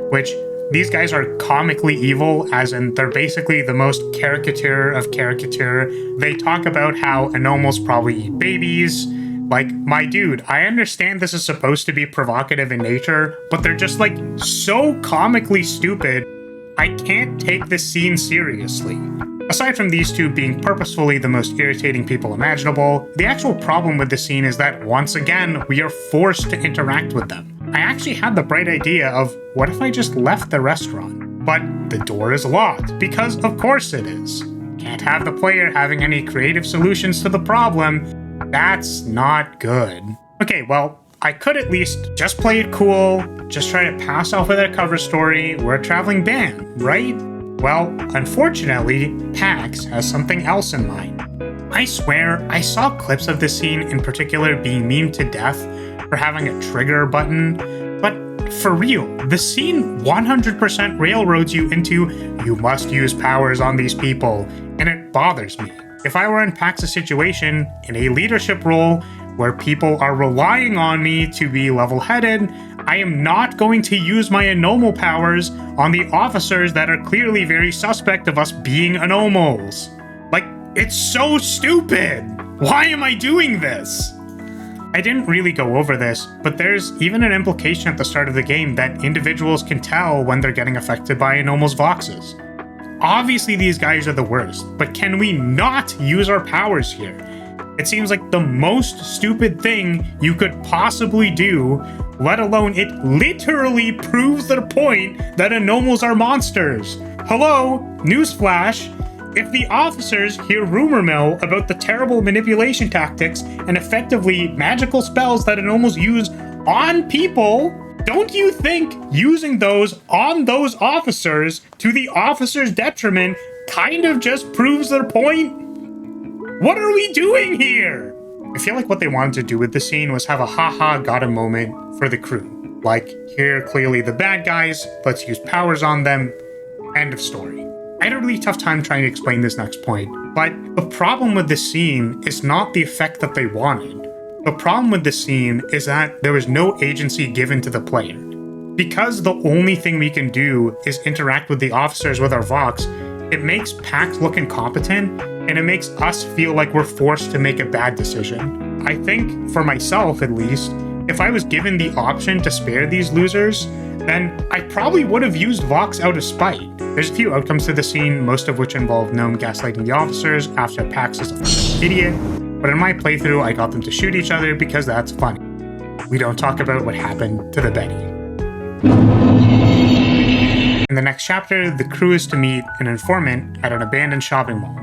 which these guys are comically evil, as in they're basically the most caricature of caricature. They talk about how anomals probably eat babies. Like, my dude, I understand this is supposed to be provocative in nature, but they're just like so comically stupid, I can't take this scene seriously. Aside from these two being purposefully the most irritating people imaginable, the actual problem with this scene is that once again, we are forced to interact with them. I actually had the bright idea of, what if I just left the restaurant? But the door is locked, because of course it is. Can't have the player having any creative solutions to the problem. That's not good. Okay, well, I could at least just play it cool, just try to pass off with a cover story. We're a traveling band, right? Well, unfortunately, PAX has something else in mind. I swear, I saw clips of this scene in particular being memed to death for having a trigger button, but for real, the scene 100% railroads you into you must use powers on these people, and it bothers me. If I were in PAX's situation, in a leadership role, where people are relying on me to be level-headed, I am not going to use my anomal powers on the officers that are clearly very suspect of us being anomals. Like, it's so stupid! Why am I doing this? I didn't really go over this, but there's even an implication at the start of the game that individuals can tell when they're getting affected by anomal's voxes. Obviously these guys are the worst, but can we not use our powers here? It seems like the most stupid thing you could possibly do, let alone it literally proves their point that anomals are monsters. Hello, newsflash. If the officers hear rumor mill about the terrible manipulation tactics and effectively magical spells that anomals use on people, don't you think using those on those officers to the officers' detriment kind of just proves their point? What are we doing here? I feel like what they wanted to do with the scene was have a haha got a moment for the crew. Like, here are clearly the bad guys, let's use powers on them, end of story. I had a really tough time trying to explain this next point, but the problem with this scene is not the effect that they wanted. The problem with this scene is that there was no agency given to the player. Because the only thing we can do is interact with the officers with our Vox, it makes PAX look incompetent, and it makes us feel like we're forced to make a bad decision. I think, for myself at least, if I was given the option to spare these losers, then I probably would have used Vox out of spite. There's a few outcomes to the scene, most of which involve Gnome gaslighting the officers after Pax is a fucking idiot, but in my playthrough I got them to shoot each other because that's funny. We don't talk about what happened to the Betty. In the next chapter, the crew is to meet an informant at an abandoned shopping mall.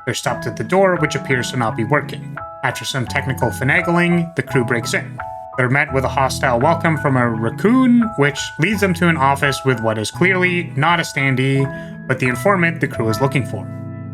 They're stopped at the door, which appears to not be working. After some technical finagling, the crew breaks in. They're met with a hostile welcome from a raccoon, which leads them to an office with what is clearly not a standee, but the informant the crew is looking for.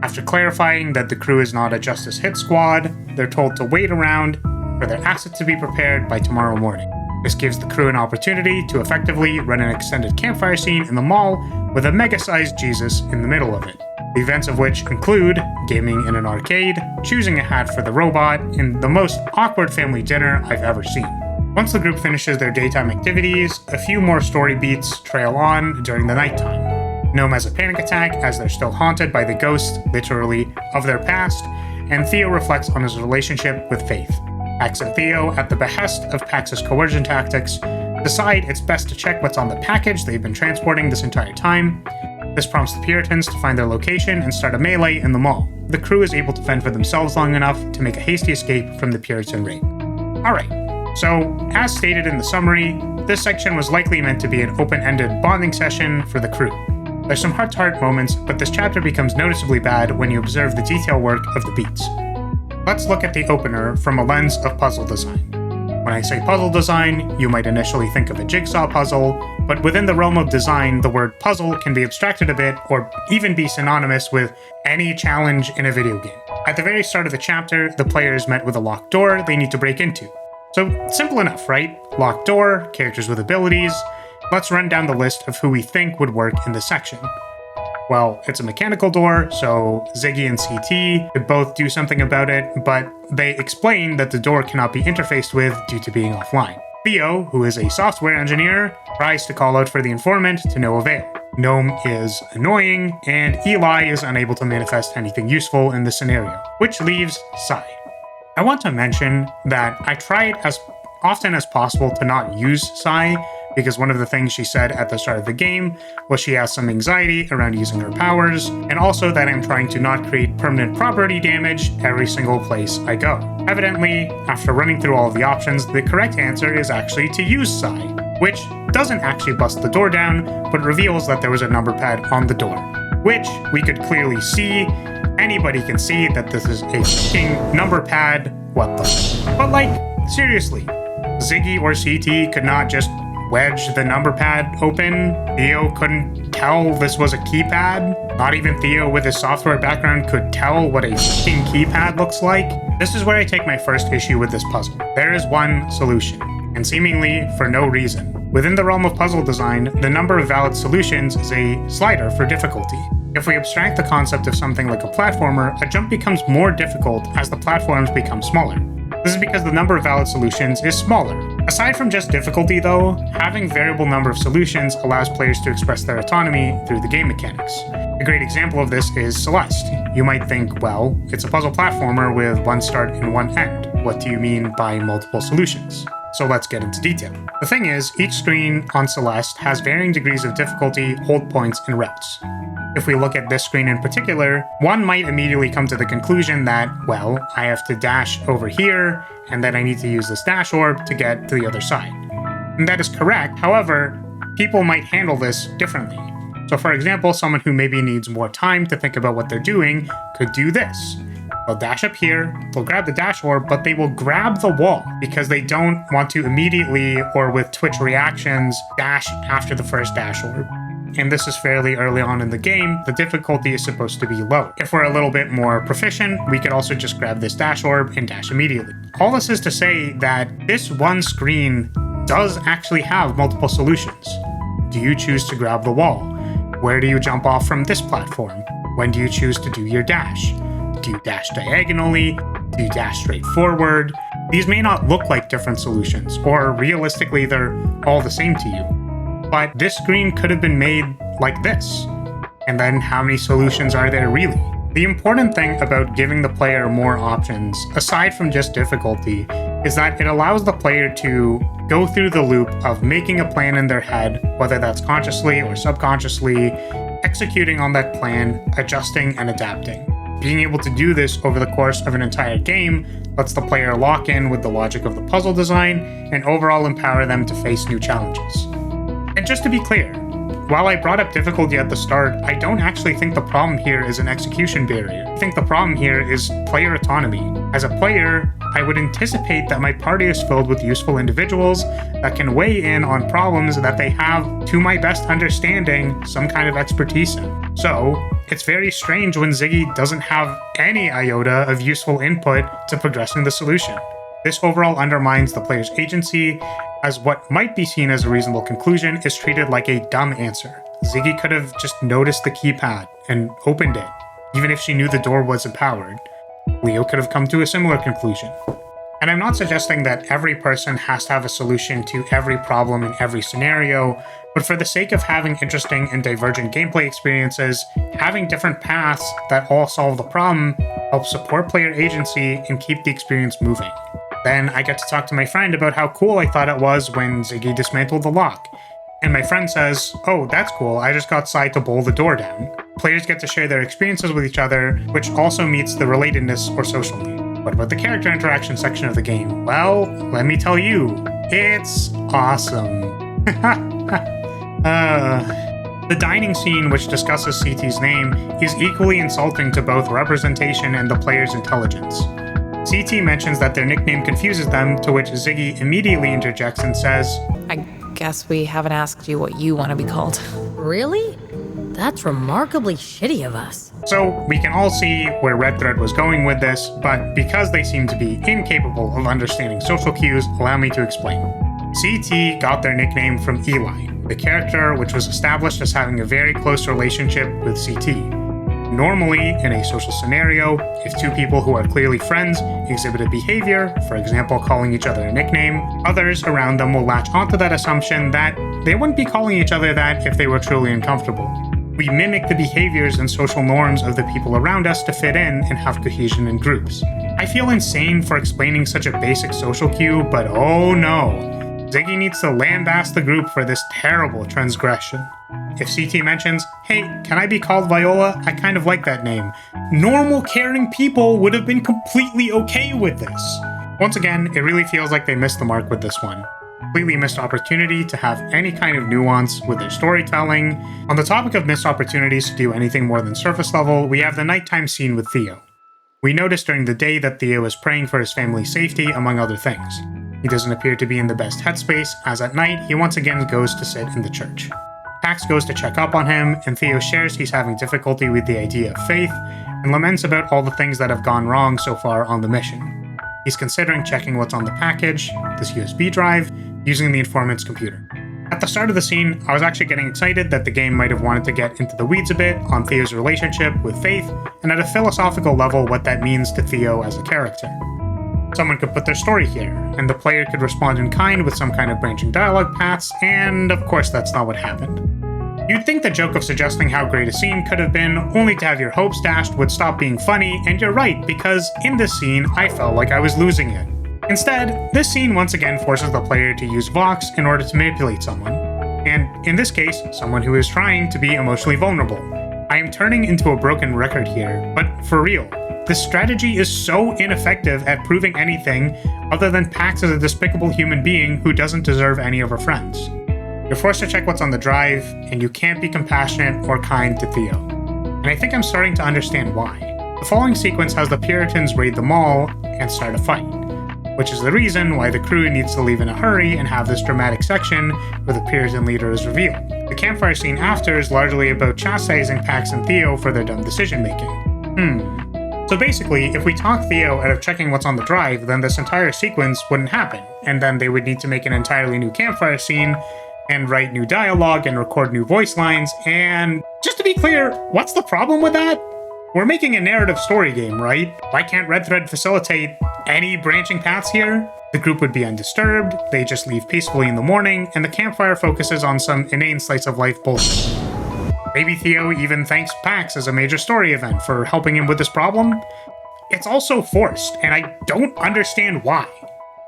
After clarifying that the crew is not a Justice Hit Squad, they're told to wait around for their assets to be prepared by tomorrow morning. This gives the crew an opportunity to effectively run an extended campfire scene in the mall with a mega-sized Jesus in the middle of it. The events of which include gaming in an arcade, choosing a hat for the robot, and the most awkward family dinner I've ever seen. Once the group finishes their daytime activities, a few more story beats trail on during the nighttime. Gnome has a panic attack as they're still haunted by the ghost, literally, of their past, and Theo reflects on his relationship with Faith. Pax and Theo, at the behest of Pax's coercion tactics, decide it's best to check what's on the package they've been transporting this entire time. This prompts the Puritans to find their location and start a melee in the mall. The crew is able to fend for themselves long enough to make a hasty escape from the Puritan raid. Alright, so as stated in the summary, this section was likely meant to be an open-ended bonding session for the crew. There's some heart-to-heart moments, but this chapter becomes noticeably bad when you observe the detail work of the beats. Let's look at the opener from a lens of puzzle design. When I say puzzle design, you might initially think of a jigsaw puzzle, but within the realm of design, the word puzzle can be abstracted a bit or even be synonymous with any challenge in a video game. At the very start of the chapter, the player is met with a locked door they need to break into. So simple enough, right? Locked door, characters with abilities. Let's run down the list of who we think would work in this section. Well, it's a mechanical door, so Ziggy and CT could both do something about it, but they explain that the door cannot be interfaced with due to being offline. Theo, who is a software engineer, tries to call out for the informant to no avail. Gnome is annoying, and Eli is unable to manifest anything useful in this scenario, which leaves Sai. I want to mention that I tried as often as possible to not use Sai, because one of the things she said at the start of the game was she has some anxiety around using her powers, and also that I'm trying to not create permanent property damage every single place I go. Evidently, after running through all of the options, the correct answer is actually to use Sai, which doesn't actually bust the door down, but reveals that there was a number pad on the door, which we could clearly see. Anybody can see that this is a fucking number pad. What the? But like, seriously, Ziggy or CT could not just wedge the number pad open. Theo couldn't tell this was a keypad. Not even Theo with his software background could tell what a fucking keypad looks like. This is where I take my first issue with this puzzle. There is one solution, and seemingly for no reason. Within the realm of puzzle design, the number of valid solutions is a slider for difficulty. If we abstract the concept of something like a platformer, a jump becomes more difficult as the platforms become smaller. This is because the number of valid solutions is smaller. Aside from just difficulty though, having variable number of solutions allows players to express their autonomy through the game mechanics. A great example of this is Celeste. You might think, well, it's a puzzle platformer with one start and one end. What do you mean by multiple solutions? So let's get into detail. The thing is, each screen on Celeste has varying degrees of difficulty, hold points, and routes. If we look at this screen in particular, one might immediately come to the conclusion that, well, I have to dash over here, and then I need to use this dash orb to get to the other side. And that is correct, however, people might handle this differently. So for example, someone who maybe needs more time to think about what they're doing could do this. They'll dash up here, they'll grab the dash orb, but they will grab the wall because they don't want to immediately, or with Twitch reactions, dash after the first dash orb. And this is fairly early on in the game, the difficulty is supposed to be low. If we're a little bit more proficient, we could also just grab this dash orb and dash immediately. All this is to say that this one screen does actually have multiple solutions. Do you choose to grab the wall? Where do you jump off from this platform? When do you choose to do your dash? Do you dash diagonally? Do you dash straight forward? These may not look like different solutions, or realistically they're all the same to you. But this screen could have been made like this. And then how many solutions are there really? The important thing about giving the player more options, aside from just difficulty, is that it allows the player to go through the loop of making a plan in their head, whether that's consciously or subconsciously, executing on that plan, adjusting and adapting. Being able to do this over the course of an entire game lets the player lock in with the logic of the puzzle design and overall empower them to face new challenges. And just to be clear, while I brought up difficulty at the start, I don't actually think the problem here is an execution barrier. I think the problem here is player autonomy. As a player, I would anticipate that my party is filled with useful individuals that can weigh in on problems that they have, to my best understanding, some kind of expertise in. So, it's very strange when Ziggy doesn't have any iota of useful input to progressing the solution. This overall undermines the player's agency, as what might be seen as a reasonable conclusion is treated like a dumb answer. Ziggy could have just noticed the keypad and opened it, even if she knew the door wasn't powered. Leo could have come to a similar conclusion. And I'm not suggesting that every person has to have a solution to every problem in every scenario, but for the sake of having interesting and divergent gameplay experiences, having different paths that all solve the problem helps support player agency and keep the experience moving. Then I get to talk to my friend about how cool I thought it was when Ziggy dismantled the lock. And my friend says, oh, that's cool, I just got Sai to bowl the door down. Players get to share their experiences with each other, which also meets the relatedness or social need. What about the character interaction section of the game? Well, let me tell you, it's awesome. The dining scene, which discusses CT's name, is equally insulting to both representation and the player's intelligence. CT mentions that their nickname confuses them, to which Ziggy immediately interjects and says, I guess we haven't asked you what you want to be called. Really? That's remarkably shitty of us. So we can all see where Red Thread was going with this, but because they seem to be incapable of understanding social cues, allow me to explain. CT got their nickname from Eli, the character which was established as having a very close relationship with CT. Normally, in a social scenario, if two people who are clearly friends exhibit a behavior, for example calling each other a nickname, others around them will latch onto that assumption that they wouldn't be calling each other that if they were truly uncomfortable. We mimic the behaviors and social norms of the people around us to fit in and have cohesion in groups. I feel insane for explaining such a basic social cue, but oh no, Ziggy needs to lambaste the group for this terrible transgression. If CT mentions, hey, can I be called Viola? I kind of like that name. Normal caring people would have been completely okay with this. Once again, it really feels like they missed the mark with this one. Completely missed opportunity to have any kind of nuance with their storytelling. On the topic of missed opportunities to do anything more than surface level, we have the nighttime scene with Theo. We noticed during the day that Theo is praying for his family's safety, among other things. He doesn't appear to be in the best headspace, as at night, he once again goes to sit in the church. Pax goes to check up on him, and Theo shares he's having difficulty with the idea of faith, and laments about all the things that have gone wrong so far on the mission. He's considering checking what's on the package, this USB drive, using the informant's computer. At the start of the scene, I was actually getting excited that the game might have wanted to get into the weeds a bit on Theo's relationship with Faith, and at a philosophical level what that means to Theo as a character. Someone could put their story here, and the player could respond in kind with some kind of branching dialogue paths, and of course that's not what happened. You'd think the joke of suggesting how great a scene could have been, only to have your hopes dashed, would stop being funny, and you're right, because in this scene, I felt like I was losing it. Instead, this scene once again forces the player to use Vox in order to manipulate someone. And in this case, someone who is trying to be emotionally vulnerable. I am turning into a broken record here, but for real. This strategy is so ineffective at proving anything other than Pax is a despicable human being who doesn't deserve any of her friends. You're forced to check what's on the drive, and you can't be compassionate or kind to Theo. And I think I'm starting to understand why. The following sequence has the Puritans raid the mall and start a fight, which is the reason why the crew needs to leave in a hurry and have this dramatic section where the Puritan leader is revealed. The campfire scene after is largely about chastising Pax and Theo for their dumb decision-making. So basically, if we talk Theo out of checking what's on the drive, then this entire sequence wouldn't happen, and then they would need to make an entirely new campfire scene, and write new dialogue and record new voice lines, and just to be clear, what's the problem with that? We're making a narrative story game, right? Why can't Red Thread facilitate any branching paths here? The group would be undisturbed, they just leave peacefully in the morning, and the campfire focuses on some inane slice of life bullshit. Maybe Theo even thanks Pax as a major story event for helping him with this problem? It's also forced, and I don't understand why.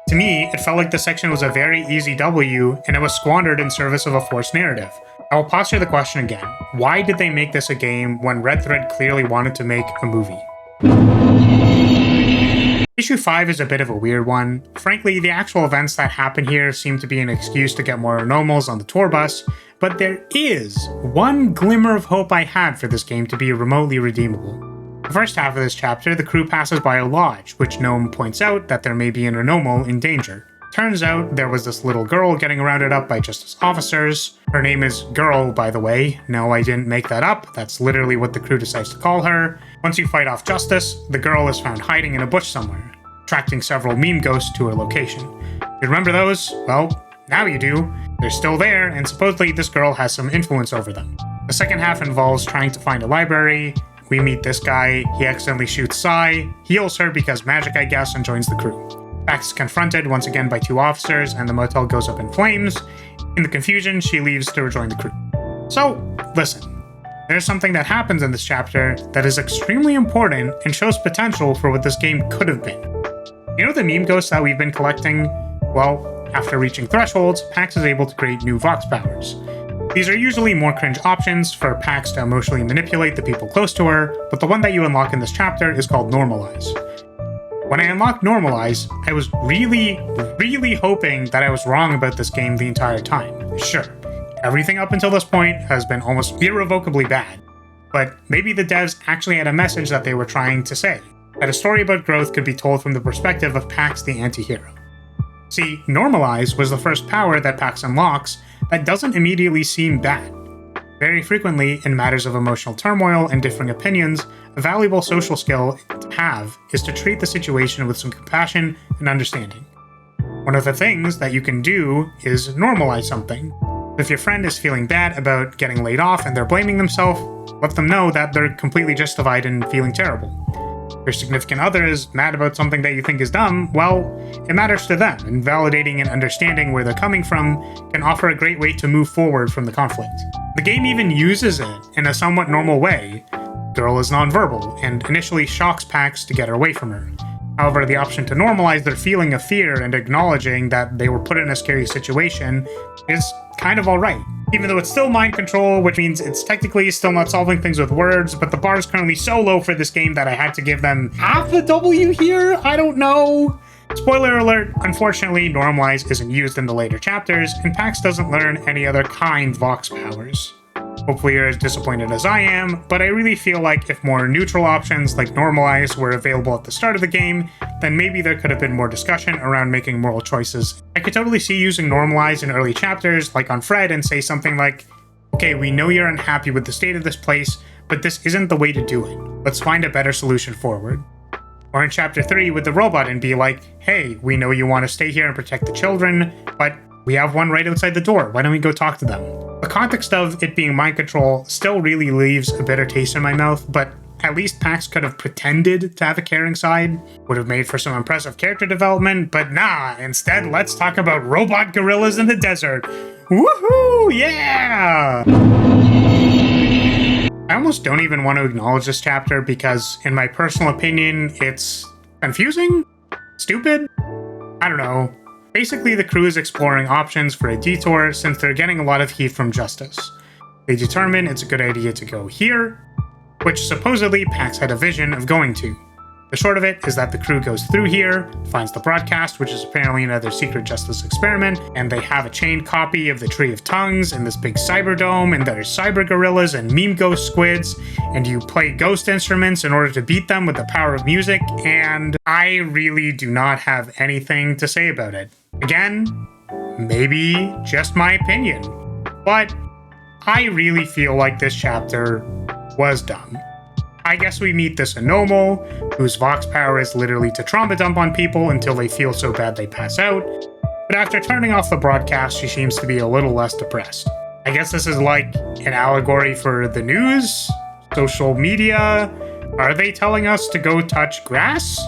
To me, it felt like this section was a very easy W, and it was squandered in service of a forced narrative. I will posture the question again. Why did they make this a game when Red Thread clearly wanted to make a movie? Issue 5 is a bit of a weird one. Frankly, the actual events that happen here seem to be an excuse to get more normals on the tour bus, but there is one glimmer of hope I had for this game to be remotely redeemable. The first half of this chapter, the crew passes by a lodge, which Gnome points out that there may be an anomal in danger. Turns out there was this little girl getting rounded up by Justice officers. Her name is Girl, by the way. No, I didn't make that up. That's literally what the crew decides to call her. Once you fight off Justice, the girl is found hiding in a bush somewhere, attracting several MEEM ghosts to her location. You remember those? Well, now you do. They're still there, and supposedly this girl has some influence over them. The second half involves trying to find a library. We meet this guy, he accidentally shoots Sai, heals her because magic I guess, and joins the crew. Pax is confronted once again by two officers, and the motel goes up in flames. In the confusion, she leaves to rejoin the crew. So, listen. There's something that happens in this chapter that is extremely important and shows potential for what this game could have been. You know the MEEM ghosts that we've been collecting? Well, after reaching thresholds, Pax is able to create new Vox powers. These are usually more cringe options for Pax to emotionally manipulate the people close to her, but the one that you unlock in this chapter is called Normalize. When I unlocked Normalize, I was really hoping that I was wrong about this game the entire time. Sure, everything up until this point has been almost irrevocably bad, but maybe the devs actually had a message that they were trying to say, that a story about growth could be told from the perspective of Pax the anti-hero. See, Normalize was the first power that Pax unlocks that doesn't immediately seem bad. Very frequently, in matters of emotional turmoil and differing opinions, a valuable social skill to have is to treat the situation with some compassion and understanding. One of the things that you can do is normalize something. If your friend is feeling bad about getting laid off and they're blaming themselves, let them know that they're completely justified in feeling terrible. Your significant other is mad about something that you think is dumb, well, it matters to them, and validating and understanding where they're coming from can offer a great way to move forward from the conflict. The game even uses it in a somewhat normal way. Girl is nonverbal, and initially shocks Pax to get her away from her. However, the option to normalize their feeling of fear and acknowledging that they were put in a scary situation is kind of alright. Even though it's still mind control, which means it's technically still not solving things with words, but the bar is currently so low for this game that I had to give them half a W here? I don't know. Spoiler alert, unfortunately, Normalize isn't used in the later chapters, and Pax doesn't learn any other kind Vox powers. Hopefully you're as disappointed as I am, but I really feel like if more neutral options like normalize were available at the start of the game, then maybe there could have been more discussion around making moral choices. I could totally see using normalize in early chapters, like on Fred, and say something like, okay, we know you're unhappy with the state of this place, but this isn't the way to do it. Let's find a better solution forward. Or in chapter 3 with the robot and be like, hey, we know you want to stay here and protect the children, but we have one right outside the door. Why don't we go talk to them? The context of it being mind control still really leaves a bitter taste in my mouth, but at least Pax could have pretended to have a caring side, would have made for some impressive character development, but nah, instead let's talk about robot gorillas in the desert. Woohoo, yeah! I almost don't even want to acknowledge this chapter because, in my personal opinion, it's confusing? Stupid? I don't know. Basically, the crew is exploring options for a detour since they're getting a lot of heat from Justice. They determine it's a good idea to go here, which supposedly Pax had a vision of going to. The short of it is that the crew goes through here, finds the broadcast, which is apparently another secret Justice experiment, and they have a chained copy of the Tree of Tongues in this big cyber dome, and there's cyber gorillas and meme ghost squids, and you play ghost instruments in order to beat them with the power of music, and I really do not have anything to say about it. Again, maybe just my opinion, but I really feel like this chapter was dumb. I guess we meet this Anomal, whose Vox power is literally to trauma dump on people until they feel so bad they pass out, but after turning off the broadcast, she seems to be a little less depressed. I guess this is like an allegory for the news? Social media? Are they telling us to go touch grass?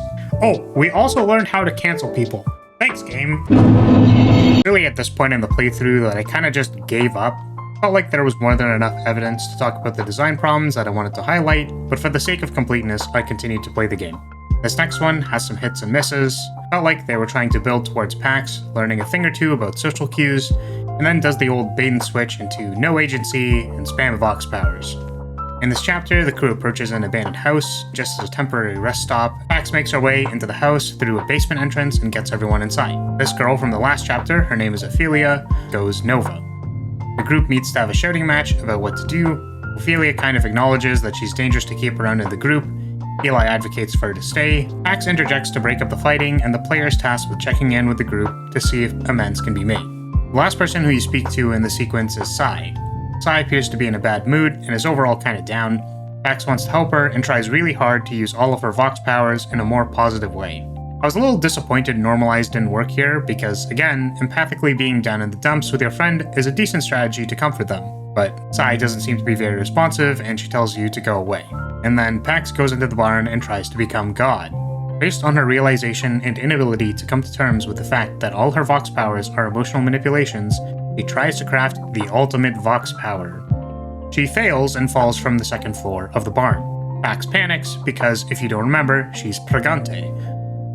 Oh, we also learned how to cancel people. Thanks, game. Really at this point in the playthrough that I kind of just gave up. Felt like there was more than enough evidence to talk about the design problems that I wanted to highlight, but for the sake of completeness, I continued to play the game. This next one has some hits and misses. Felt like they were trying to build towards Pax, learning a thing or two about social cues, and then does the old bait and switch into no agency and spam Vox powers. In this chapter, the crew approaches an abandoned house, just as a temporary rest stop. Pax makes her way into the house through a basement entrance and gets everyone inside. This girl from the last chapter, her name is Ophelia, goes Nova. The group meets to have a shouting match about what to do. Ophelia kind of acknowledges that she's dangerous to keep around in the group. Eli advocates for her to stay. Pax interjects to break up the fighting, and the player is tasked with checking in with the group to see if amends can be made. The last person who you speak to in the sequence is Sai. Sai appears to be in a bad mood and is overall kind of down. Pax wants to help her and tries really hard to use all of her Vox powers in a more positive way. I was a little disappointed Normalize didn't work here because, again, empathically being down in the dumps with your friend is a decent strategy to comfort them. But Sai doesn't seem to be very responsive and she tells you to go away. And then Pax goes into the barn and tries to become God. Based on her realization and inability to come to terms with the fact that all her Vox powers are emotional manipulations, she tries to craft the ultimate Vox power. She fails and falls from the second floor of the barn. Pax panics because, if you don't remember, she's pregante.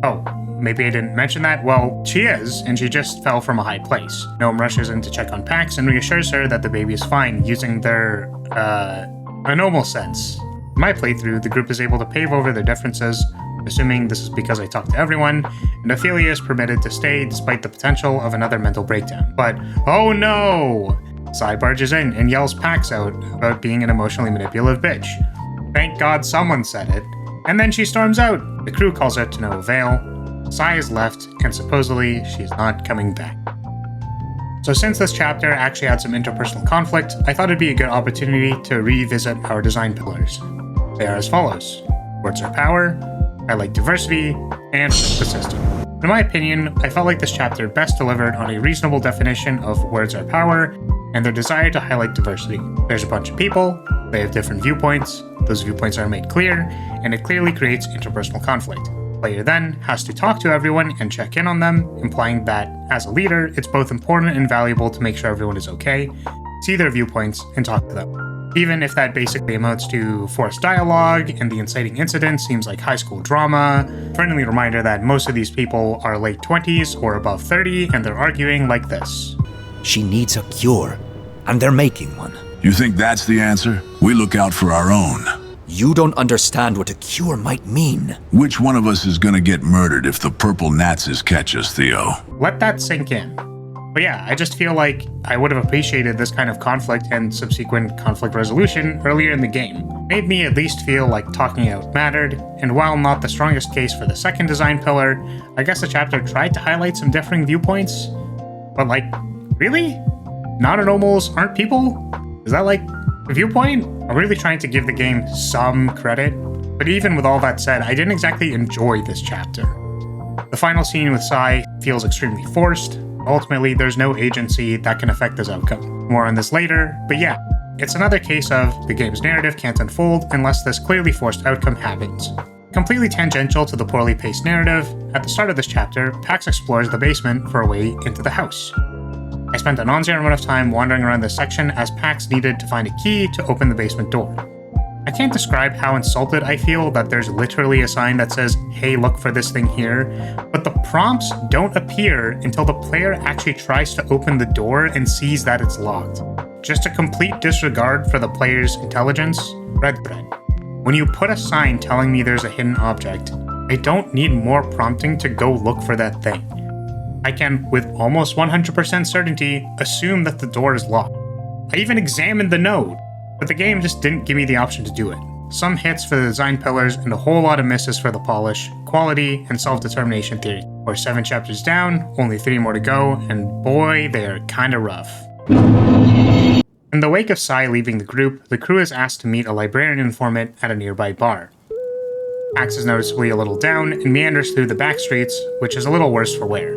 Oh, maybe I didn't mention that? Well, she is, and she just fell from a high place. Gnome rushes in to check on Pax and reassures her that the baby is fine, using their, anomal sense. In my playthrough, the group is able to pave over their differences, assuming this is because I talked to everyone, and Ophelia is permitted to stay despite the potential of another mental breakdown. But, oh no! Sai barges in and yells Pax out about being an emotionally manipulative bitch. Thank God someone said it. And then she storms out. The crew calls her to no avail. Sai is left, and supposedly she's not coming back. So since this chapter actually had some interpersonal conflict, I thought it'd be a good opportunity to revisit our design pillars. They are as follows. Words are power, highlight diversity, and flip the system. In my opinion, I felt like this chapter best delivered on a reasonable definition of words are power and their desire to highlight diversity. There's a bunch of people, they have different viewpoints, those viewpoints are made clear, and it clearly creates interpersonal conflict. The player then has to talk to everyone and check in on them, implying that, as a leader, it's both important and valuable to make sure everyone is okay, see their viewpoints, and talk to them. Even if that basically amounts to forced dialogue, and the inciting incident seems like high school drama, friendly reminder that most of these people are late 20s or above 30, and they're arguing like this. She needs a cure, and they're making one. You think that's the answer? We look out for our own. You don't understand what a cure might mean. Which one of us is gonna get murdered if the purple Nazis catch us, Theo? Let that sink in. But yeah, I just feel like I would have appreciated this kind of conflict and subsequent conflict resolution earlier in the game. It made me at least feel like talking out mattered, and while not the strongest case for the second design pillar, I guess the chapter tried to highlight some differing viewpoints. But like, really? Non-anomals aren't people? Is that like a viewpoint? I'm really trying to give the game some credit, but even with all that said, I didn't exactly enjoy this chapter. The final scene with Sai feels extremely forced. Ultimately, there's no agency that can affect this outcome. More on this later, but yeah, it's another case of the game's narrative can't unfold unless this clearly forced outcome happens. Completely tangential to the poorly paced narrative, at the start of this chapter, Pax explores the basement for a way into the house. I spent a non-zero amount of time wandering around this section as Pax needed to find a key to open the basement door. I can't describe how insulted I feel that there's literally a sign that says, "Hey, look for this thing here," but the prompts don't appear until the player actually tries to open the door and sees that it's locked. Just a complete disregard for the player's intelligence. Red thread. When you put a sign telling me there's a hidden object, I don't need more prompting to go look for that thing. I can, with almost 100% certainty, assume that the door is locked. I even examined the node, but the game just didn't give me the option to do it. Some hits for the design pillars and a whole lot of misses for the polish, quality, and self-determination theory. We're 7 chapters down, only 3 more to go, and boy, they are kinda rough. In the wake of Sai leaving the group, the crew is asked to meet a librarian informant at a nearby bar. Pax is noticeably a little down and meanders through the back streets, which is a little worse for wear.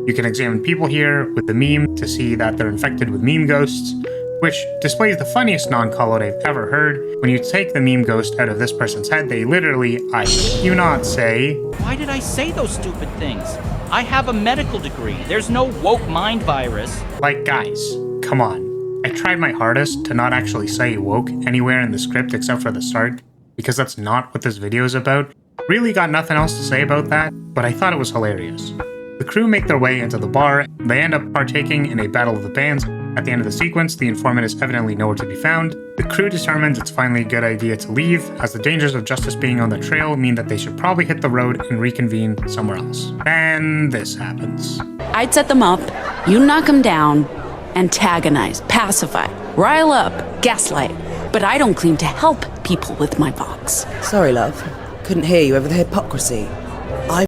You can examine people here with the MEEM to see that they're infected with MEEM ghosts, which displays the funniest non-call out I've ever heard. When you take the MEEM ghost out of this person's head, they literally, I kid you not, say, "Why did I say those stupid things? I have a medical degree. There's no woke mind virus." Like, guys, come on. I tried my hardest to not actually say woke anywhere in the script except for the start, because that's not what this video is about. Really got nothing else to say about that, but I thought it was hilarious. The crew make their way into the bar. They end up partaking in a battle of the bands. At the end of the sequence, the informant is evidently nowhere to be found. The crew determines it's finally a good idea to leave, as the dangers of Justice being on the trail mean that they should probably hit the road and reconvene somewhere else. Then this happens. I'd set them up, you knock them down, antagonize, pacify, rile up, gaslight. But I don't claim to help people with my box. Sorry, love. Couldn't hear you over the hypocrisy.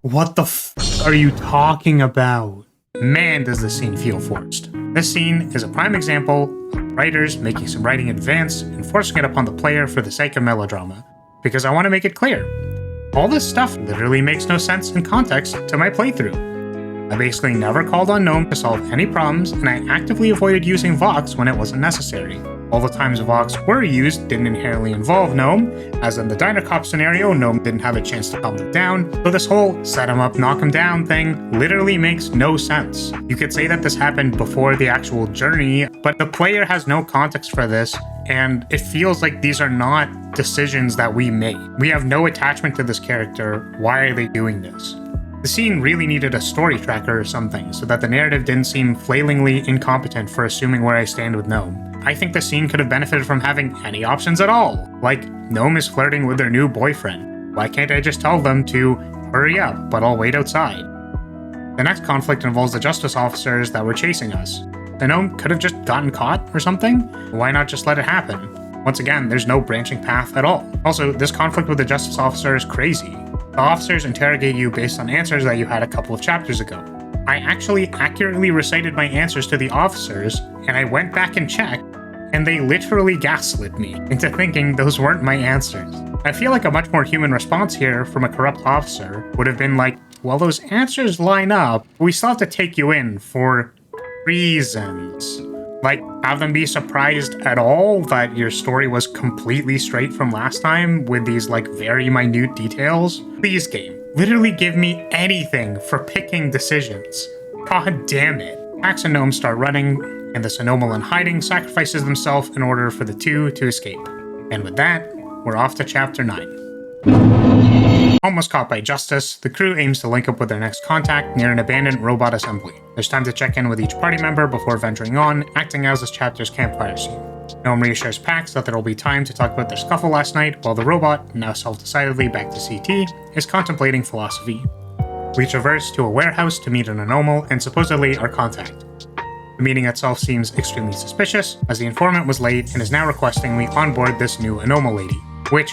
What the f are you talking about? Man, does this scene feel forced. This scene is a prime example of writers making some writing advance and forcing it upon the player for the sake of melodrama. Because I want to make it clear, all this stuff literally makes no sense in context to my playthrough. I basically never called on Gnome to solve any problems, and I actively avoided using Vox when it wasn't necessary. All the times Vox were used didn't inherently involve Gnome, as in the Diner Cop scenario, Gnome didn't have a chance to calm them down, so this whole set him up, knock him down thing literally makes no sense. You could say that this happened before the actual journey, but the player has no context for this, and it feels like these are not decisions that we made. We have no attachment to this character. Why are they doing this? The scene really needed a story tracker or something, so that the narrative didn't seem flailingly incompetent for assuming where I stand with Gnome. I think the scene could have benefited from having any options at all. Like, Gnome is flirting with their new boyfriend. Why can't I just tell them to hurry up, but I'll wait outside? The next conflict involves the justice officers that were chasing us. The Gnome could have just gotten caught or something? Why not just let it happen? Once again, there's no branching path at all. Also, this conflict with the justice officer is crazy. The officers interrogate you based on answers that you had a couple of chapters ago. I actually accurately recited my answers to the officers, and I went back and checked, and they literally gaslit me into thinking those weren't my answers. I feel like a much more human response here from a corrupt officer would have been like, well, those answers line up, but we still have to take you in for reasons. Like, have them be surprised at all that your story was completely straight from last time with these, like, very minute details? Please, game. Literally give me anything for picking decisions. God damn it. Pax and Gnome start running, and the Sonomal in hiding sacrifices themselves in order for the two to escape. And with that, we're off to chapter 9. Almost caught by Justice, the crew aims to link up with their next contact near an abandoned robot assembly. There's time to check in with each party member before venturing on, acting as this chapter's campfire scene. Gnome reassures Pax that there will be time to talk about their scuffle last night, while the robot, now self-decidedly back to CT, is contemplating philosophy. We traverse to a warehouse to meet an anomal and supposedly our contact. The meeting itself seems extremely suspicious, as the informant was late and is now requesting we onboard this new Anoma lady, which,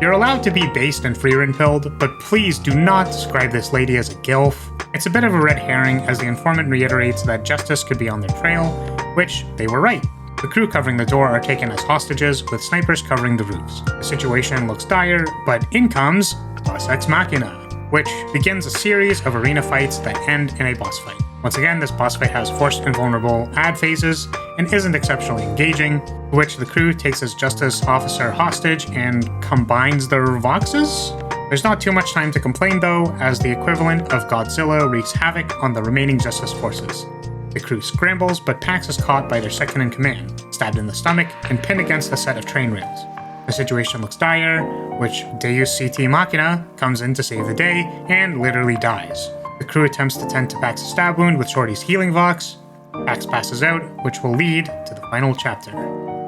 you're allowed to be based and free-rin-pilled, but please do not describe this lady as a gilf. It's a bit of a red herring, as the informant reiterates that justice could be on their trail, which they were right. The crew covering the door are taken as hostages, with snipers covering the roofs. The situation looks dire, but in comes Deus Ex Machina, which begins a series of arena fights that end in a boss fight. Once again, this boss fight has forced and vulnerable ad phases and isn't exceptionally engaging, which the crew takes as Justice Officer hostage and combines their voxes? There's not too much time to complain though, as the equivalent of Godzilla wreaks havoc on the remaining Justice forces. The crew scrambles, but Pax is caught by their second-in-command, stabbed in the stomach, and pinned against a set of train rails. The situation looks dire, which Deus CT Machina comes in to save the day, and literally dies. The crew attempts to tend to Pax's stab wound with Shorty's healing vox. Pax passes out, which will lead to the final chapter.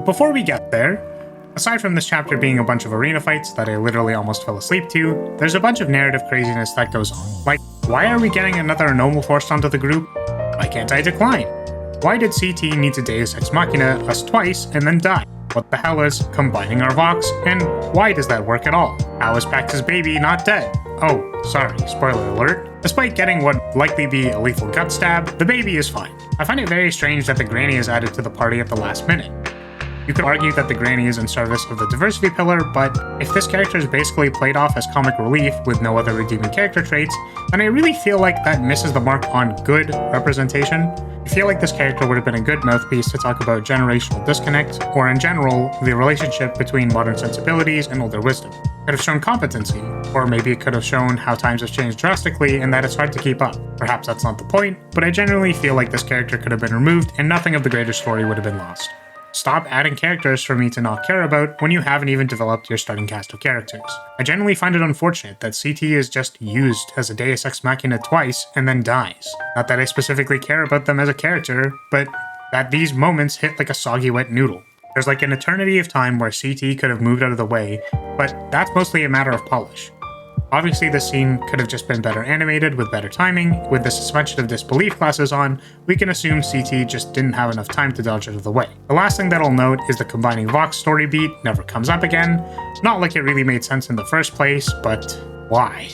Before we get there, aside from this chapter being a bunch of arena fights that I literally almost fell asleep to, there's a bunch of narrative craziness that goes on. Like, why are we getting another Anoma forced onto the group? Why can't I decline? Why did CT need to Deus Ex Machina us twice and then die? What the hell is combining our vox, and why does that work at all? How is Pax's baby not dead? Oh, sorry, spoiler alert. Despite getting what would likely be a lethal gut stab, the baby is fine. I find it very strange that the granny is added to the party at the last minute. You could argue that the granny is in service of the diversity pillar, but if this character is basically played off as comic relief with no other redeeming character traits, then I really feel like that misses the mark on good representation. I feel like this character would have been a good mouthpiece to talk about generational disconnect, or in general, the relationship between modern sensibilities and older wisdom. It could have shown competency, or maybe it could have shown how times have changed drastically and that it's hard to keep up. Perhaps that's not the point, but I genuinely feel like this character could have been removed and nothing of the greater story would have been lost. Stop adding characters for me to not care about when you haven't even developed your starting cast of characters. I genuinely find it unfortunate that CT is just used as a Deus Ex Machina twice and then dies. Not that I specifically care about them as a character, but that these moments hit like a soggy wet noodle. There's like an eternity of time where CT could have moved out of the way, but that's mostly a matter of polish. Obviously, this scene could have just been better animated with better timing. With the suspension of disbelief classes on, we can assume CT just didn't have enough time to dodge out of the way. The last thing that I'll note is the combining Vox story beat never comes up again. Not like it really made sense in the first place, but why?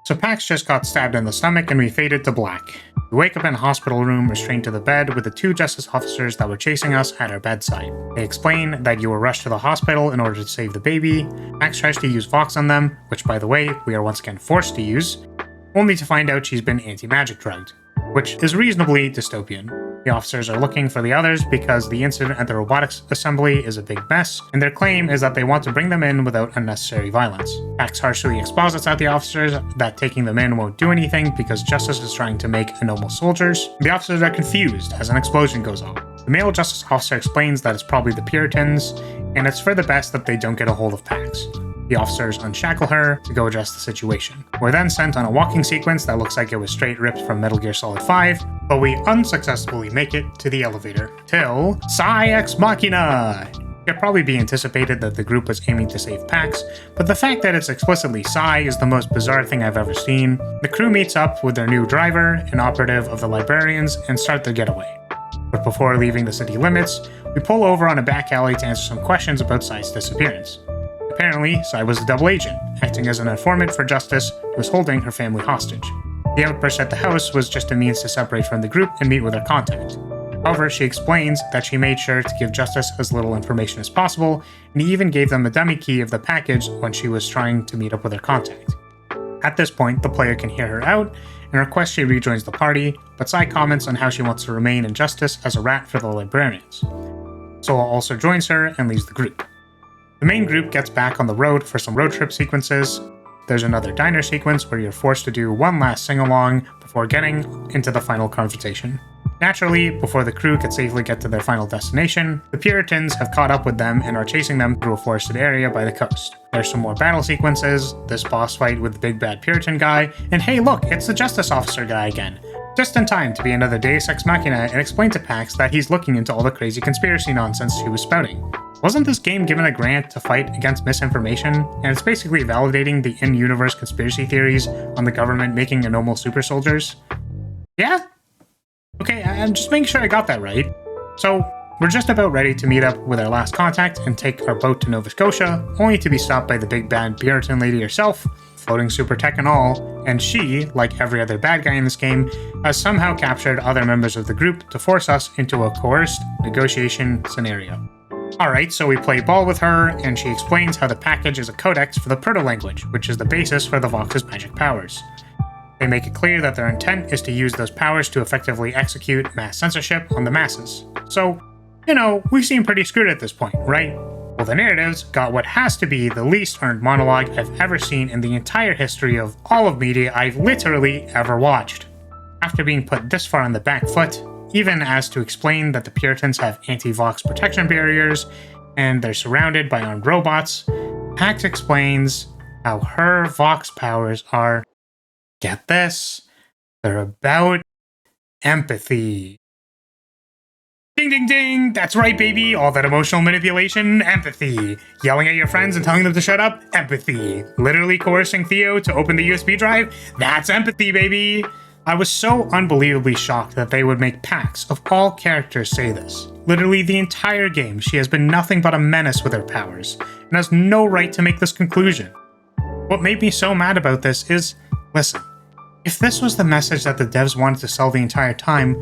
So Pax just got stabbed in the stomach and we faded to black. We wake up in a hospital room restrained to the bed with the two justice officers that were chasing us at our bedside. They explain that you were rushed to the hospital in order to save the baby. Pax tries to use Vox on them, which by the way, we are once again forced to use, only to find out she's been anti-magic drugged, which is reasonably dystopian. The officers are looking for the others because the incident at the robotics assembly is a big mess, and their claim is that they want to bring them in without unnecessary violence. Pax harshly exposits at the officers that taking them in won't do anything because Justice is trying to make Anoma soldiers. The officers are confused as an explosion goes off. The male Justice officer explains that it's probably the Puritans, and it's for the best that they don't get a hold of Pax. The officers unshackle her to go address the situation. We're then sent on a walking sequence that looks like it was straight ripped from Metal Gear Solid 5, but we unsuccessfully make it to the elevator. Till Psi Ex Machina! It could probably be anticipated that the group was aiming to save Pax, but the fact that it's explicitly Psi is the most bizarre thing I've ever seen. The crew meets up with their new driver, an operative of the librarians, and start their getaway. But before leaving the city limits, we pull over on a back alley to answer some questions about Psi's disappearance. Apparently, Psi was a double agent, acting as an informant for Justice who was holding her family hostage. The outburst at the house was just a means to separate from the group and meet with her contact. However, she explains that she made sure to give Justice as little information as possible, and he even gave them a dummy key of the package when she was trying to meet up with her contact. At this point, the player can hear her out and requests she rejoins the party, but Psi comments on how she wants to remain in Justice as a rat for the librarians. Sola also joins her and leaves the group. The main group gets back on the road for some road trip sequences. There's another diner sequence where you're forced to do one last sing-along before getting into the final confrontation. Naturally, before the crew could safely get to their final destination, the Puritans have caught up with them and are chasing them through a forested area by the coast. There's some more battle sequences, this boss fight with the big bad Puritan guy, and hey look, it's the Justice Officer guy again. Just in time to be another Deus Ex Machina and explain to Pax that he's looking into all the crazy conspiracy nonsense she was spouting. Wasn't this game given a grant to fight against misinformation, and it's basically validating the in-universe conspiracy theories on the government making Anoma super soldiers? Yeah? Okay, I'm just making sure I got that right. So, we're just about ready to meet up with our last contact and take our boat to Nova Scotia, only to be stopped by the big bad Puritan lady herself, floating super tech and all, and she, like every other bad guy in this game, has somehow captured other members of the group to force us into a coerced negotiation scenario. Alright, so we play ball with her, and she explains how the package is a codex for the proto-language, which is the basis for the Vox's magic powers. They make it clear that their intent is to use those powers to effectively execute mass censorship on the masses. So, you know, we seem pretty screwed at this point, right? Well, the narratives got what has to be the least earned monologue I've ever seen in the entire history of all of media I've literally ever watched. After being put this far on the back foot, even as to explain that the Puritans have anti-Vox protection barriers and they're surrounded by armed robots, Pax explains how her Vox powers are, get this, they're about empathy. Ding ding ding! That's right, baby! All that emotional manipulation, empathy. Yelling at your friends and telling them to shut up, empathy. Literally coercing Theo to open the USB drive, that's empathy, baby! I was so unbelievably shocked that they would make Pax, of all characters, say this. Literally the entire game, she has been nothing but a menace with her powers, and has no right to make this conclusion. What made me so mad about this is, listen, if this was the message that the devs wanted to sell the entire time,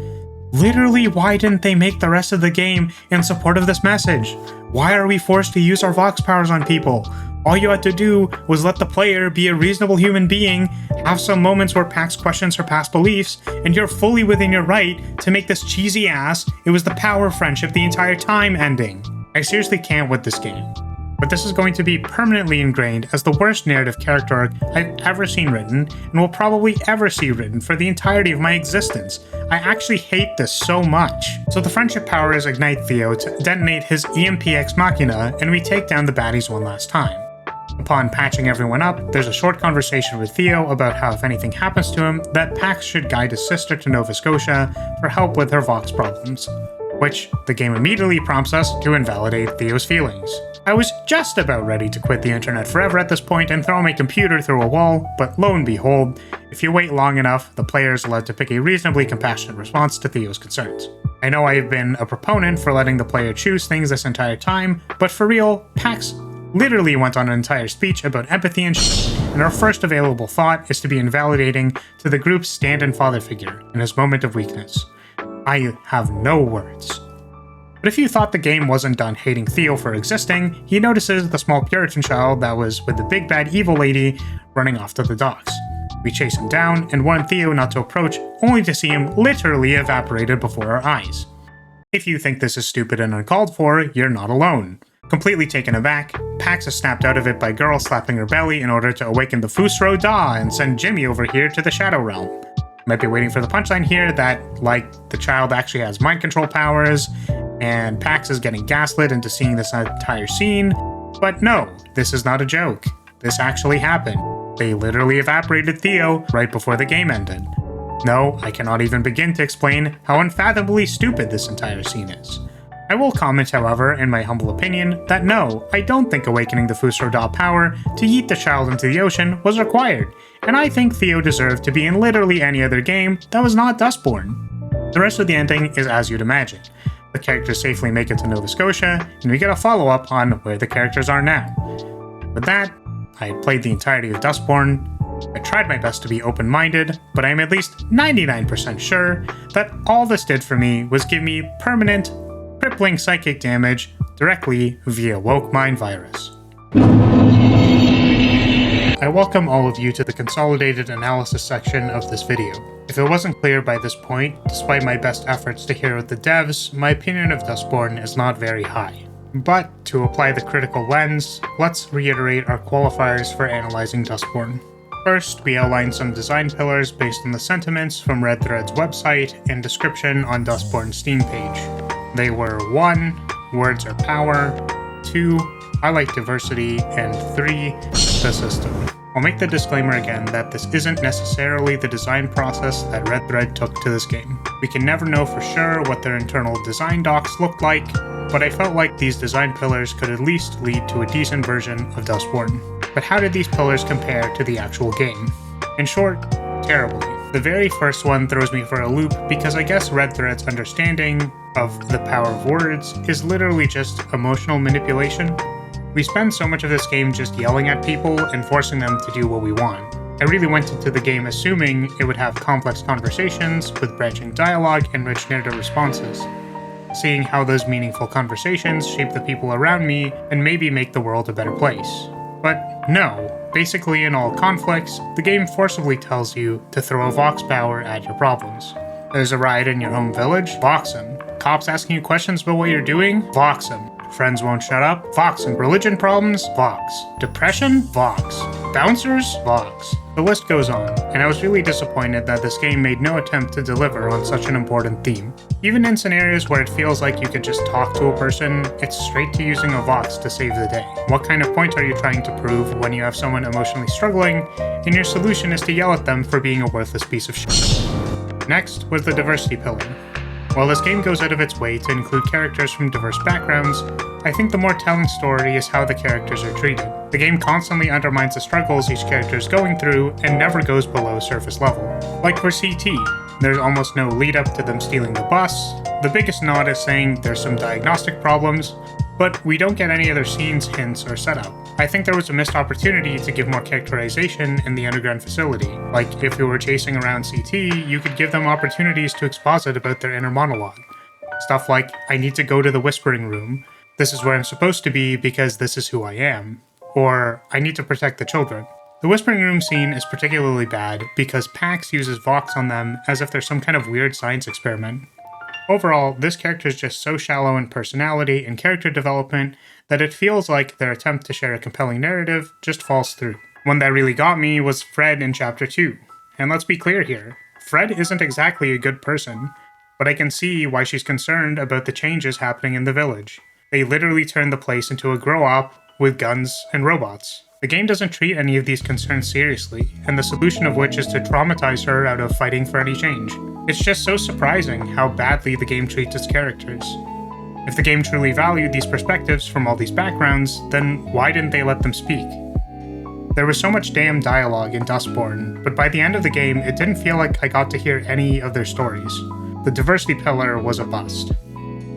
literally why didn't they make the rest of the game in support of this message? Why are we forced to use our Vox powers on people? All you had to do was let the player be a reasonable human being, have some moments where Pax questions her past beliefs, and you're fully within your right to make this cheesy ass, it was the power friendship the entire time ending. I seriously can't with this game. But this is going to be permanently ingrained as the worst narrative character arc I've ever seen written, and will probably ever see written for the entirety of my existence. I actually hate this so much. So the friendship powers ignite Theo to detonate his EMP Ex Machina, and we take down the baddies one last time. Upon patching everyone up, there's a short conversation with Theo about how if anything happens to him, that Pax should guide his sister to Nova Scotia for help with her Vox problems, which the game immediately prompts us to invalidate Theo's feelings. I was just about ready to quit the internet forever at this point and throw my computer through a wall, but lo and behold, if you wait long enough, the player is allowed to pick a reasonably compassionate response to Theo's concerns. I know I've been a proponent for letting the player choose things this entire time, but for real, Pax literally went on an entire speech about empathy and shit, and our first available thought is to be invalidating to the group's stand-in father figure in his moment of weakness. I have no words. But if you thought the game wasn't done hating Theo for existing, he notices the small Puritan child that was with the big bad evil lady running off to the docks. We chase him down and warn Theo not to approach, only to see him literally evaporated before our eyes. If you think this is stupid and uncalled for, you're not alone. Completely taken aback, Pax is snapped out of it by Girl slapping her belly in order to awaken the Fusro Da and send Jimmy over here to the Shadow Realm. Might be waiting for the punchline here that, like, the child actually has mind control powers, and Pax is getting gaslit into seeing this entire scene. But no, this is not a joke. This actually happened. They literally evaporated Theo right before the game ended. No, I cannot even begin to explain how unfathomably stupid this entire scene is. I will comment, however, in my humble opinion, that no, I don't think awakening the Fusro Da power to yeet the child into the ocean was required, and I think Theo deserved to be in literally any other game that was not Dustborn. The rest of the ending is as you'd imagine. The characters safely make it to Nova Scotia, and we get a follow-up on where the characters are now. With that, I had played the entirety of Dustborn. I tried my best to be open-minded, but I am at least 99% sure that all this did for me was give me permanent, crippling psychic damage directly via woke mind virus. I welcome all of you to the consolidated analysis section of this video. If it wasn't clear by this point, despite my best efforts to hear with the devs, my opinion of Dustborn is not very high. But to apply the critical lens, let's reiterate our qualifiers for analyzing Dustborn. First, we outline some design pillars based on the sentiments from Red Thread's website and description on Dustborn's Steam page. They were 1. Words are power, 2. I like diversity, and 3. The system. I'll make the disclaimer again that this isn't necessarily the design process that Red Thread took to this game. We can never know for sure what their internal design docs looked like, but I felt like these design pillars could at least lead to a decent version of Dustborn. But how did these pillars compare to the actual game? In short, terribly. The very first one throws me for a loop because I guess Red Thread's understanding of the power of words is literally just emotional manipulation. We spend so much of this game just yelling at people and forcing them to do what we want. I really went into the game assuming it would have complex conversations with branching dialogue and rich narrative responses, seeing how those meaningful conversations shape the people around me and maybe make the world a better place. But no, basically in all conflicts, the game forcibly tells you to throw a vox power at your problems. There's a riot in your home village? Vox 'em. Cops asking you questions about what you're doing? Vox 'em. Friends won't shut up? Vox 'em. Religion problems? Vox. Depression? Vox. Bouncers? Vox. The list goes on, and I was really disappointed that this game made no attempt to deliver on such an important theme. Even in scenarios where it feels like you could just talk to a person, it's straight to using a vox to save the day. What kind of point are you trying to prove when you have someone emotionally struggling, and your solution is to yell at them for being a worthless piece of shit? Next was the diversity pillar. While this game goes out of its way to include characters from diverse backgrounds, I think the more telling story is how the characters are treated. The game constantly undermines the struggles each character is going through and never goes below surface level. Like for CT, there's almost no lead up to them stealing the bus. The biggest nod is saying there's some diagnostic problems, but we don't get any other scenes, hints, or setup. I think there was a missed opportunity to give more characterization in the underground facility. Like, if we were chasing around CT, you could give them opportunities to exposit about their inner monologue. Stuff like, I need to go to the whispering room, this is where I'm supposed to be because this is who I am. Or, I need to protect the children. The whispering room scene is particularly bad because Pax uses Vox on them as if they're some kind of weird science experiment. Overall, this character is just so shallow in personality and character development that it feels like their attempt to share a compelling narrative just falls through. One that really got me was Fred in Chapter 2. And let's be clear here, Fred isn't exactly a good person, but I can see why she's concerned about the changes happening in the village. They literally turned the place into a grow-op with guns and robots. The game doesn't treat any of these concerns seriously, and the solution of which is to traumatize her out of fighting for any change. It's just so surprising how badly the game treats its characters. If the game truly valued these perspectives from all these backgrounds, then why didn't they let them speak? There was so much damn dialogue in Dustborn, but by the end of the game, it didn't feel like I got to hear any of their stories. The diversity pillar was a bust.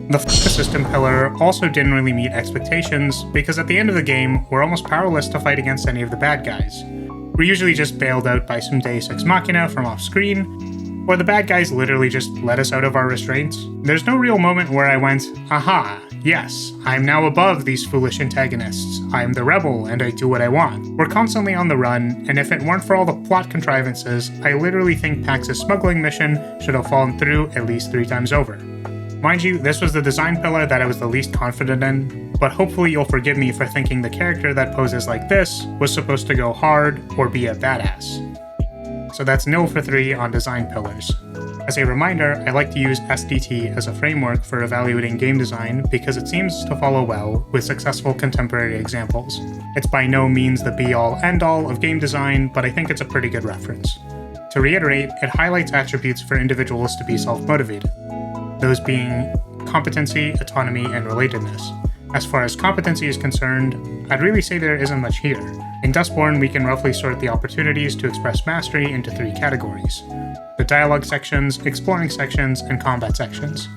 The focus system pillar also didn't really meet expectations, because at the end of the game, we're almost powerless to fight against any of the bad guys. We're usually just bailed out by some Deus Ex Machina from off-screen, or the bad guys literally just let us out of our restraints. There's no real moment where I went, aha, yes, I'm now above these foolish antagonists. I'm the rebel and I do what I want. We're constantly on the run, and if it weren't for all the plot contrivances, I literally think Pax's smuggling mission should have fallen through at least 3 times over. Mind you, this was the design pillar that I was the least confident in, but hopefully you'll forgive me for thinking the character that poses like this was supposed to go hard or be a badass. So that's 0 for 3 on design pillars. As a reminder, I like to use SDT as a framework for evaluating game design because it seems to follow well with successful contemporary examples. It's by no means the be-all end-all of game design, but I think it's a pretty good reference. To reiterate, it highlights attributes for individuals to be self-motivated, those being competency, autonomy, and relatedness. As far as competency is concerned, I'd really say there isn't much here. In Dustborn, we can roughly sort the opportunities to express mastery into 3 categories: the dialogue sections, exploring sections, and combat sections.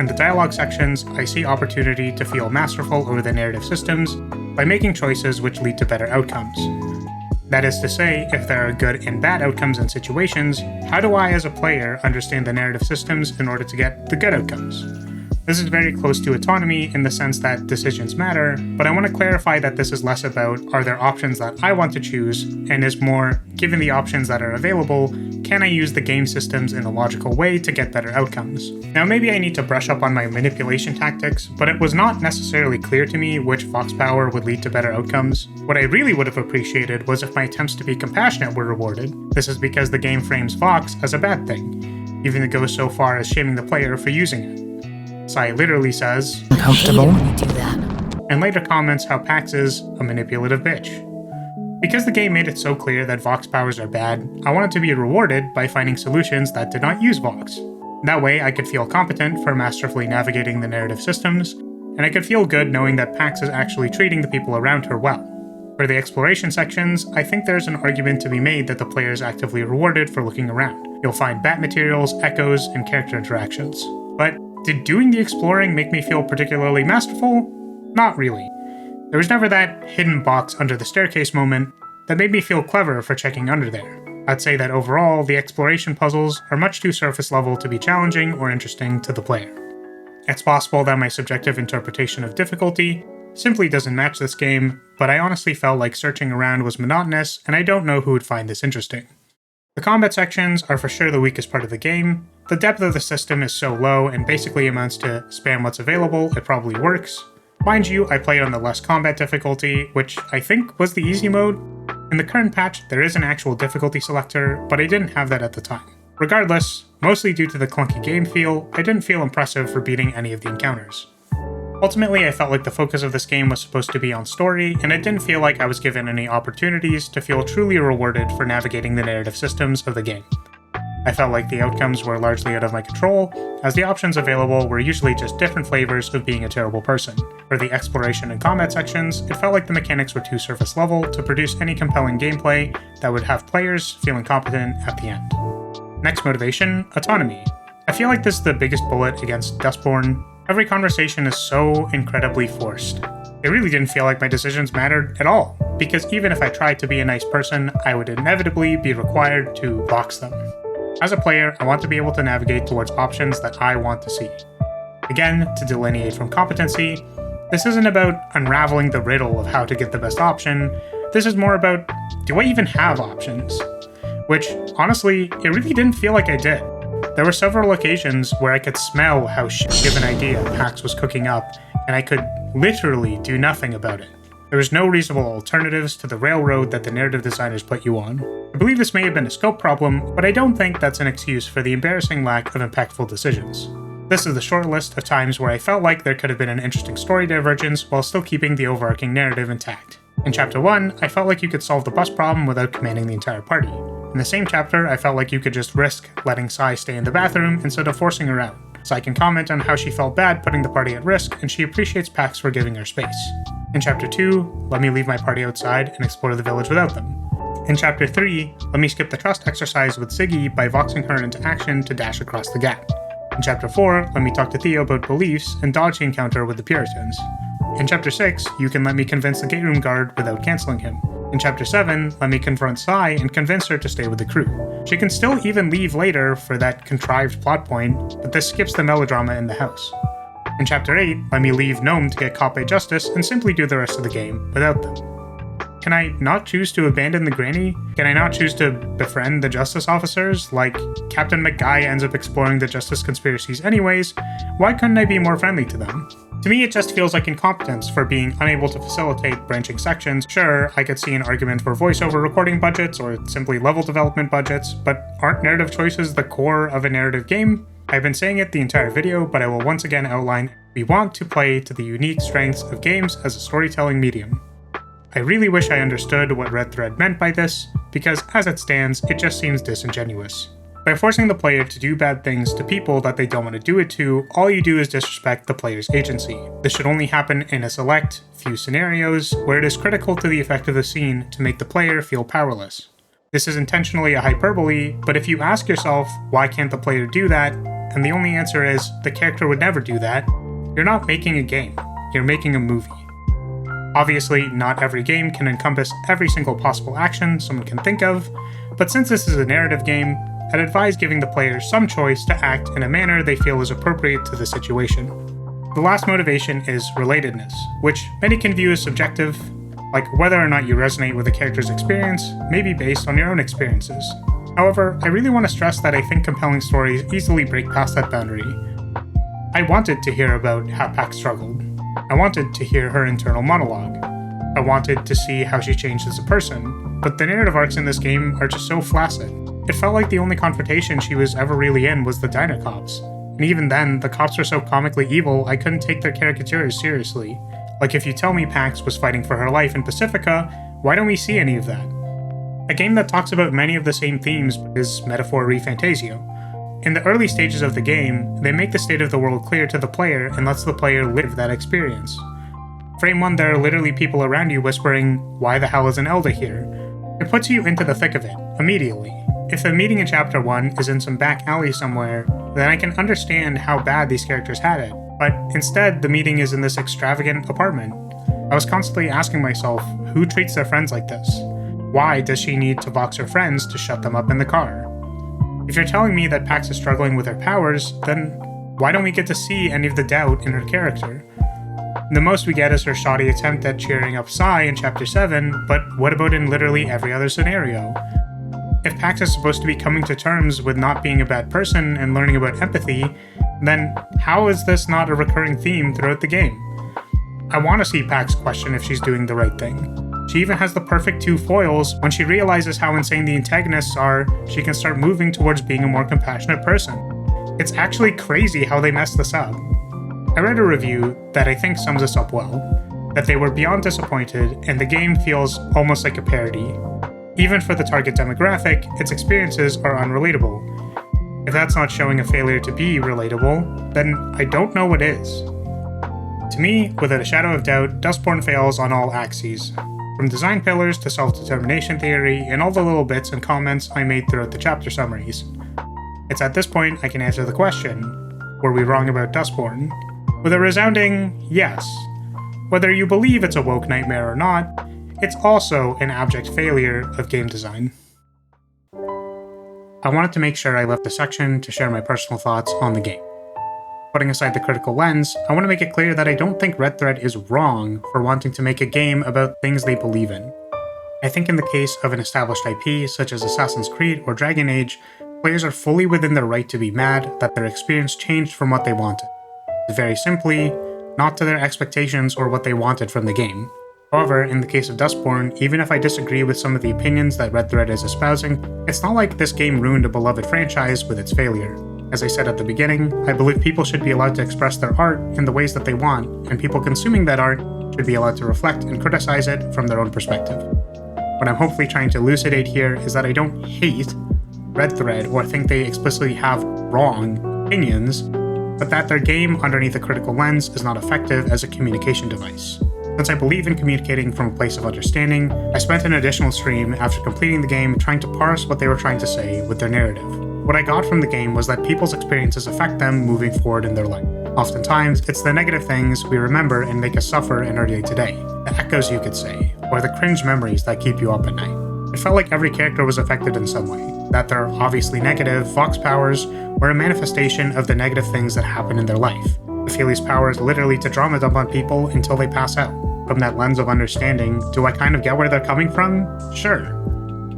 In the dialogue sections, I see opportunity to feel masterful over the narrative systems by making choices which lead to better outcomes. That is to say, if there are good and bad outcomes in situations, how do I as a player understand the narrative systems in order to get the good outcomes? This is very close to autonomy in the sense that decisions matter, but I want to clarify that this is less about are there options that I want to choose, and is more, given the options that are available, can I use the game systems in a logical way to get better outcomes? Now maybe I need to brush up on my manipulation tactics, but it was not necessarily clear to me which Vox power would lead to better outcomes. What I really would have appreciated was if my attempts to be compassionate were rewarded. This is because the game frames Vox as a bad thing, even it goes so far as shaming the player for using it. Sai literally says, "Uncomfortable," when you do that, and later comments how Pax is a manipulative bitch. Because the game made it so clear that Vox powers are bad, I wanted to be rewarded by finding solutions that did not use Vox. That way I could feel competent for masterfully navigating the narrative systems, and I could feel good knowing that Pax is actually treating the people around her well. For the exploration sections, I think there's an argument to be made that the player is actively rewarded for looking around. You'll find bat materials, echoes, and character interactions. But did doing the exploring make me feel particularly masterful? Not really. There was never that hidden box under the staircase moment that made me feel clever for checking under there. I'd say that overall, the exploration puzzles are much too surface level to be challenging or interesting to the player. It's possible that my subjective interpretation of difficulty simply doesn't match this game, but I honestly felt like searching around was monotonous, and I don't know who would find this interesting. The combat sections are for sure the weakest part of the game. The depth of the system is so low and basically amounts to spam what's available, it probably works. Mind you, I played on the less combat difficulty, which I think was the easy mode. In the current patch, there is an actual difficulty selector, but I didn't have that at the time. Regardless, mostly due to the clunky game feel, I didn't feel impressive for beating any of the encounters. Ultimately, I felt like the focus of this game was supposed to be on story, and it didn't feel like I was given any opportunities to feel truly rewarded for navigating the narrative systems of the game. I felt like the outcomes were largely out of my control, as the options available were usually just different flavors of being a terrible person. For the exploration and combat sections, it felt like the mechanics were too surface level to produce any compelling gameplay that would have players feeling competent at the end. Next motivation, autonomy. I feel like this is the biggest bullet against Dustborn. Every conversation is so incredibly forced. It really didn't feel like my decisions mattered at all, because even if I tried to be a nice person, I would inevitably be required to box them. As a player, I want to be able to navigate towards options that I want to see. Again, to delineate from competency, this isn't about unraveling the riddle of how to get the best option, this is more about, do I even have options? Which, honestly, it really didn't feel like I did. There were several occasions where I could smell how shit of an idea Pax was cooking up, and I could literally do nothing about it. There was no reasonable alternatives to the railroad that the narrative designers put you on. I believe this may have been a scope problem, but I don't think that's an excuse for the embarrassing lack of impactful decisions. This is the short list of times where I felt like there could have been an interesting story divergence while still keeping the overarching narrative intact. In Chapter 1, I felt like you could solve the bus problem without commanding the entire party. In the same chapter, I felt like you could just risk letting Sai stay in the bathroom instead of forcing her out. Sai can comment on how she felt bad putting the party at risk, and she appreciates Pax for giving her space. In Chapter 2, let me leave my party outside and explore the village without them. In Chapter 3, let me skip the trust exercise with Ziggy by voxing her into action to dash across the gap. In Chapter 4, let me talk to Theo about beliefs and dodge the encounter with the Puritans. In Chapter 6, you can let me convince the gate room guard without cancelling him. In Chapter 7, let me confront Sai and convince her to stay with the crew. She can still even leave later for that contrived plot point, but this skips the melodrama in the house. In Chapter 8, let me leave Gnome to get caught by justice and simply do the rest of the game without them. Can I not choose to abandon the granny? Can I not choose to befriend the justice officers? Like, Captain McGuy ends up exploring the justice conspiracies anyways, why couldn't I be more friendly to them? To me, it just feels like incompetence for being unable to facilitate branching sections. Sure, I could see an argument for voiceover recording budgets or simply level development budgets, but aren't narrative choices the core of a narrative game? I've been saying it the entire video, but I will once again outline, we want to play to the unique strengths of games as a storytelling medium. I really wish I understood what Red Thread meant by this, because as it stands, it just seems disingenuous. By forcing the player to do bad things to people that they don't want to do it to, all you do is disrespect the player's agency. This should only happen in a select few scenarios where it is critical to the effect of the scene to make the player feel powerless. This is intentionally a hyperbole, but if you ask yourself, why can't the player do that, and the only answer is, the character would never do that, you're not making a game, you're making a movie. Obviously, not every game can encompass every single possible action someone can think of, but since this is a narrative game, I'd advise giving the player some choice to act in a manner they feel is appropriate to the situation. The last motivation is relatedness, which many can view as subjective, like whether or not you resonate with a character's experience may be based on your own experiences. However, I really want to stress that I think compelling stories easily break past that boundary. I wanted to hear about how Pax struggled. I wanted to hear her internal monologue. I wanted to see how she changed as a person, but the narrative arcs in this game are just so flaccid. It felt like the only confrontation she was ever really in was the diner cops. And even then, the cops were so comically evil I couldn't take their caricatures seriously. Like if you tell me Pax was fighting for her life in Pacifica, why don't we see any of that? A game that talks about many of the same themes is Metaphor ReFantasio. In the early stages of the game, they make the state of the world clear to the player and lets the player live that experience. Frame 1, there are literally people around you whispering, "Why the hell is an Elder here?" It puts you into the thick of it, immediately. If the meeting in Chapter 1 is in some back alley somewhere, then I can understand how bad these characters had it. But instead, the meeting is in this extravagant apartment. I was constantly asking myself, who treats their friends like this? Why does she need to box her friends to shut them up in the car? If you're telling me that Pax is struggling with her powers, then why don't we get to see any of the doubt in her character? The most we get is her shoddy attempt at cheering up Sai in Chapter 7, but what about in literally every other scenario? If Pax is supposed to be coming to terms with not being a bad person and learning about empathy, then how is this not a recurring theme throughout the game? I want to see Pax question if she's doing the right thing. She even has the perfect 2 foils. When she realizes how insane the antagonists are, she can start moving towards being a more compassionate person. It's actually crazy how they messed this up. I read a review that I think sums this up well, that they were beyond disappointed and the game feels almost like a parody. Even for the target demographic, its experiences are unrelatable. If that's not showing a failure to be relatable, then I don't know what is. To me, without a shadow of doubt, Dustborn fails on all axes. From design pillars to self-determination theory and all the little bits and comments I made throughout the chapter summaries. It's at this point I can answer the question, were we wrong about Dustborn? With a resounding yes. Whether you believe it's a woke nightmare or not, it's also an abject failure of game design. I wanted to make sure I left a section to share my personal thoughts on the game. Putting aside the critical lens, I want to make it clear that I don't think Red Thread is wrong for wanting to make a game about things they believe in. I think in the case of an established IP such as Assassin's Creed or Dragon Age, players are fully within their right to be mad that their experience changed from what they wanted. Very simply, not to their expectations or what they wanted from the game. However, in the case of Dustborn, even if I disagree with some of the opinions that Red Thread is espousing, it's not like this game ruined a beloved franchise with its failure. As I said at the beginning, I believe people should be allowed to express their art in the ways that they want, and people consuming that art should be allowed to reflect and criticize it from their own perspective. What I'm hopefully trying to elucidate here is that I don't hate Red Thread or think they explicitly have wrong opinions, but that their game underneath a critical lens is not effective as a communication device. Since I believe in communicating from a place of understanding, I spent an additional stream after completing the game trying to parse what they were trying to say with their narrative. What I got from the game was that people's experiences affect them moving forward in their life. Oftentimes, it's the negative things we remember and make us suffer in our day-to-day, the echoes you could say, or the cringe memories that keep you up at night. It felt like every character was affected in some way, that their obviously negative Vox powers were a manifestation of the negative things that happen in their life. Ophelia's power is literally to drama dump on people until they pass out. From that lens of understanding, do I kind of get where they're coming from? Sure.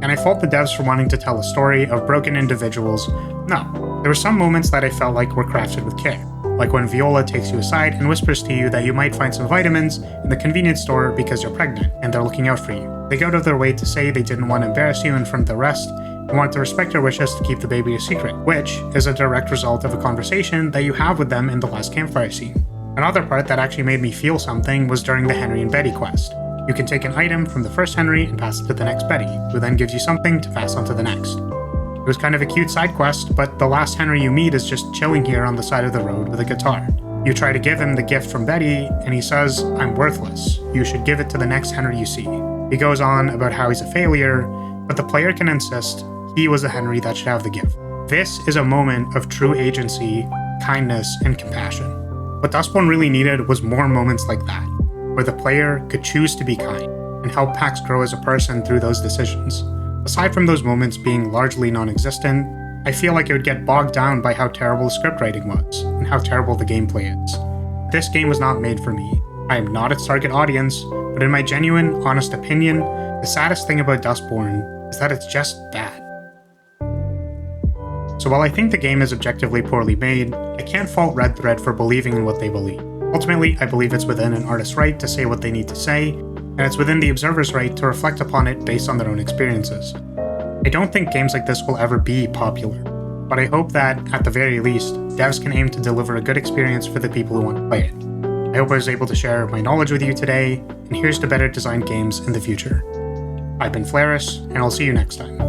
And I fault the devs for wanting to tell a story of broken individuals. No, there were some moments that I felt like were crafted with care. Like when Viola takes you aside and whispers to you that you might find some vitamins in the convenience store because you're pregnant and they're looking out for you. They go out of their way to say they didn't want to embarrass you in front of the rest and wanted to respect your wishes to keep the baby a secret, which is a direct result of a conversation that you have with them in the last campfire scene. Another part that actually made me feel something was during the Henry and Betty quest. You can take an item from the first Henry and pass it to the next Betty, who then gives you something to pass on to the next. It was kind of a cute side quest, but the last Henry you meet is just chilling here on the side of the road with a guitar. You try to give him the gift from Betty, and he says, "I'm worthless. You should give it to the next Henry you see." He goes on about how he's a failure, but the player can insist he was the Henry that should have the gift. This is a moment of true agency, kindness, and compassion. What Dustborn really needed was more moments like that, where the player could choose to be kind and help Pax grow as a person through those decisions. Aside from those moments being largely non-existent, I feel like it would get bogged down by how terrible the script writing was and how terrible the gameplay is. This game was not made for me. I am not its target audience, but in my genuine, honest opinion, the saddest thing about Dustborn is that it's just bad. So while I think the game is objectively poorly made, I can't fault Red Thread for believing in what they believe. Ultimately, I believe it's within an artist's right to say what they need to say, and it's within the observer's right to reflect upon it based on their own experiences. I don't think games like this will ever be popular, but I hope that, at the very least, devs can aim to deliver a good experience for the people who want to play it. I hope I was able to share my knowledge with you today, and here's to better designed games in the future. I've been Flaris, and I'll see you next time.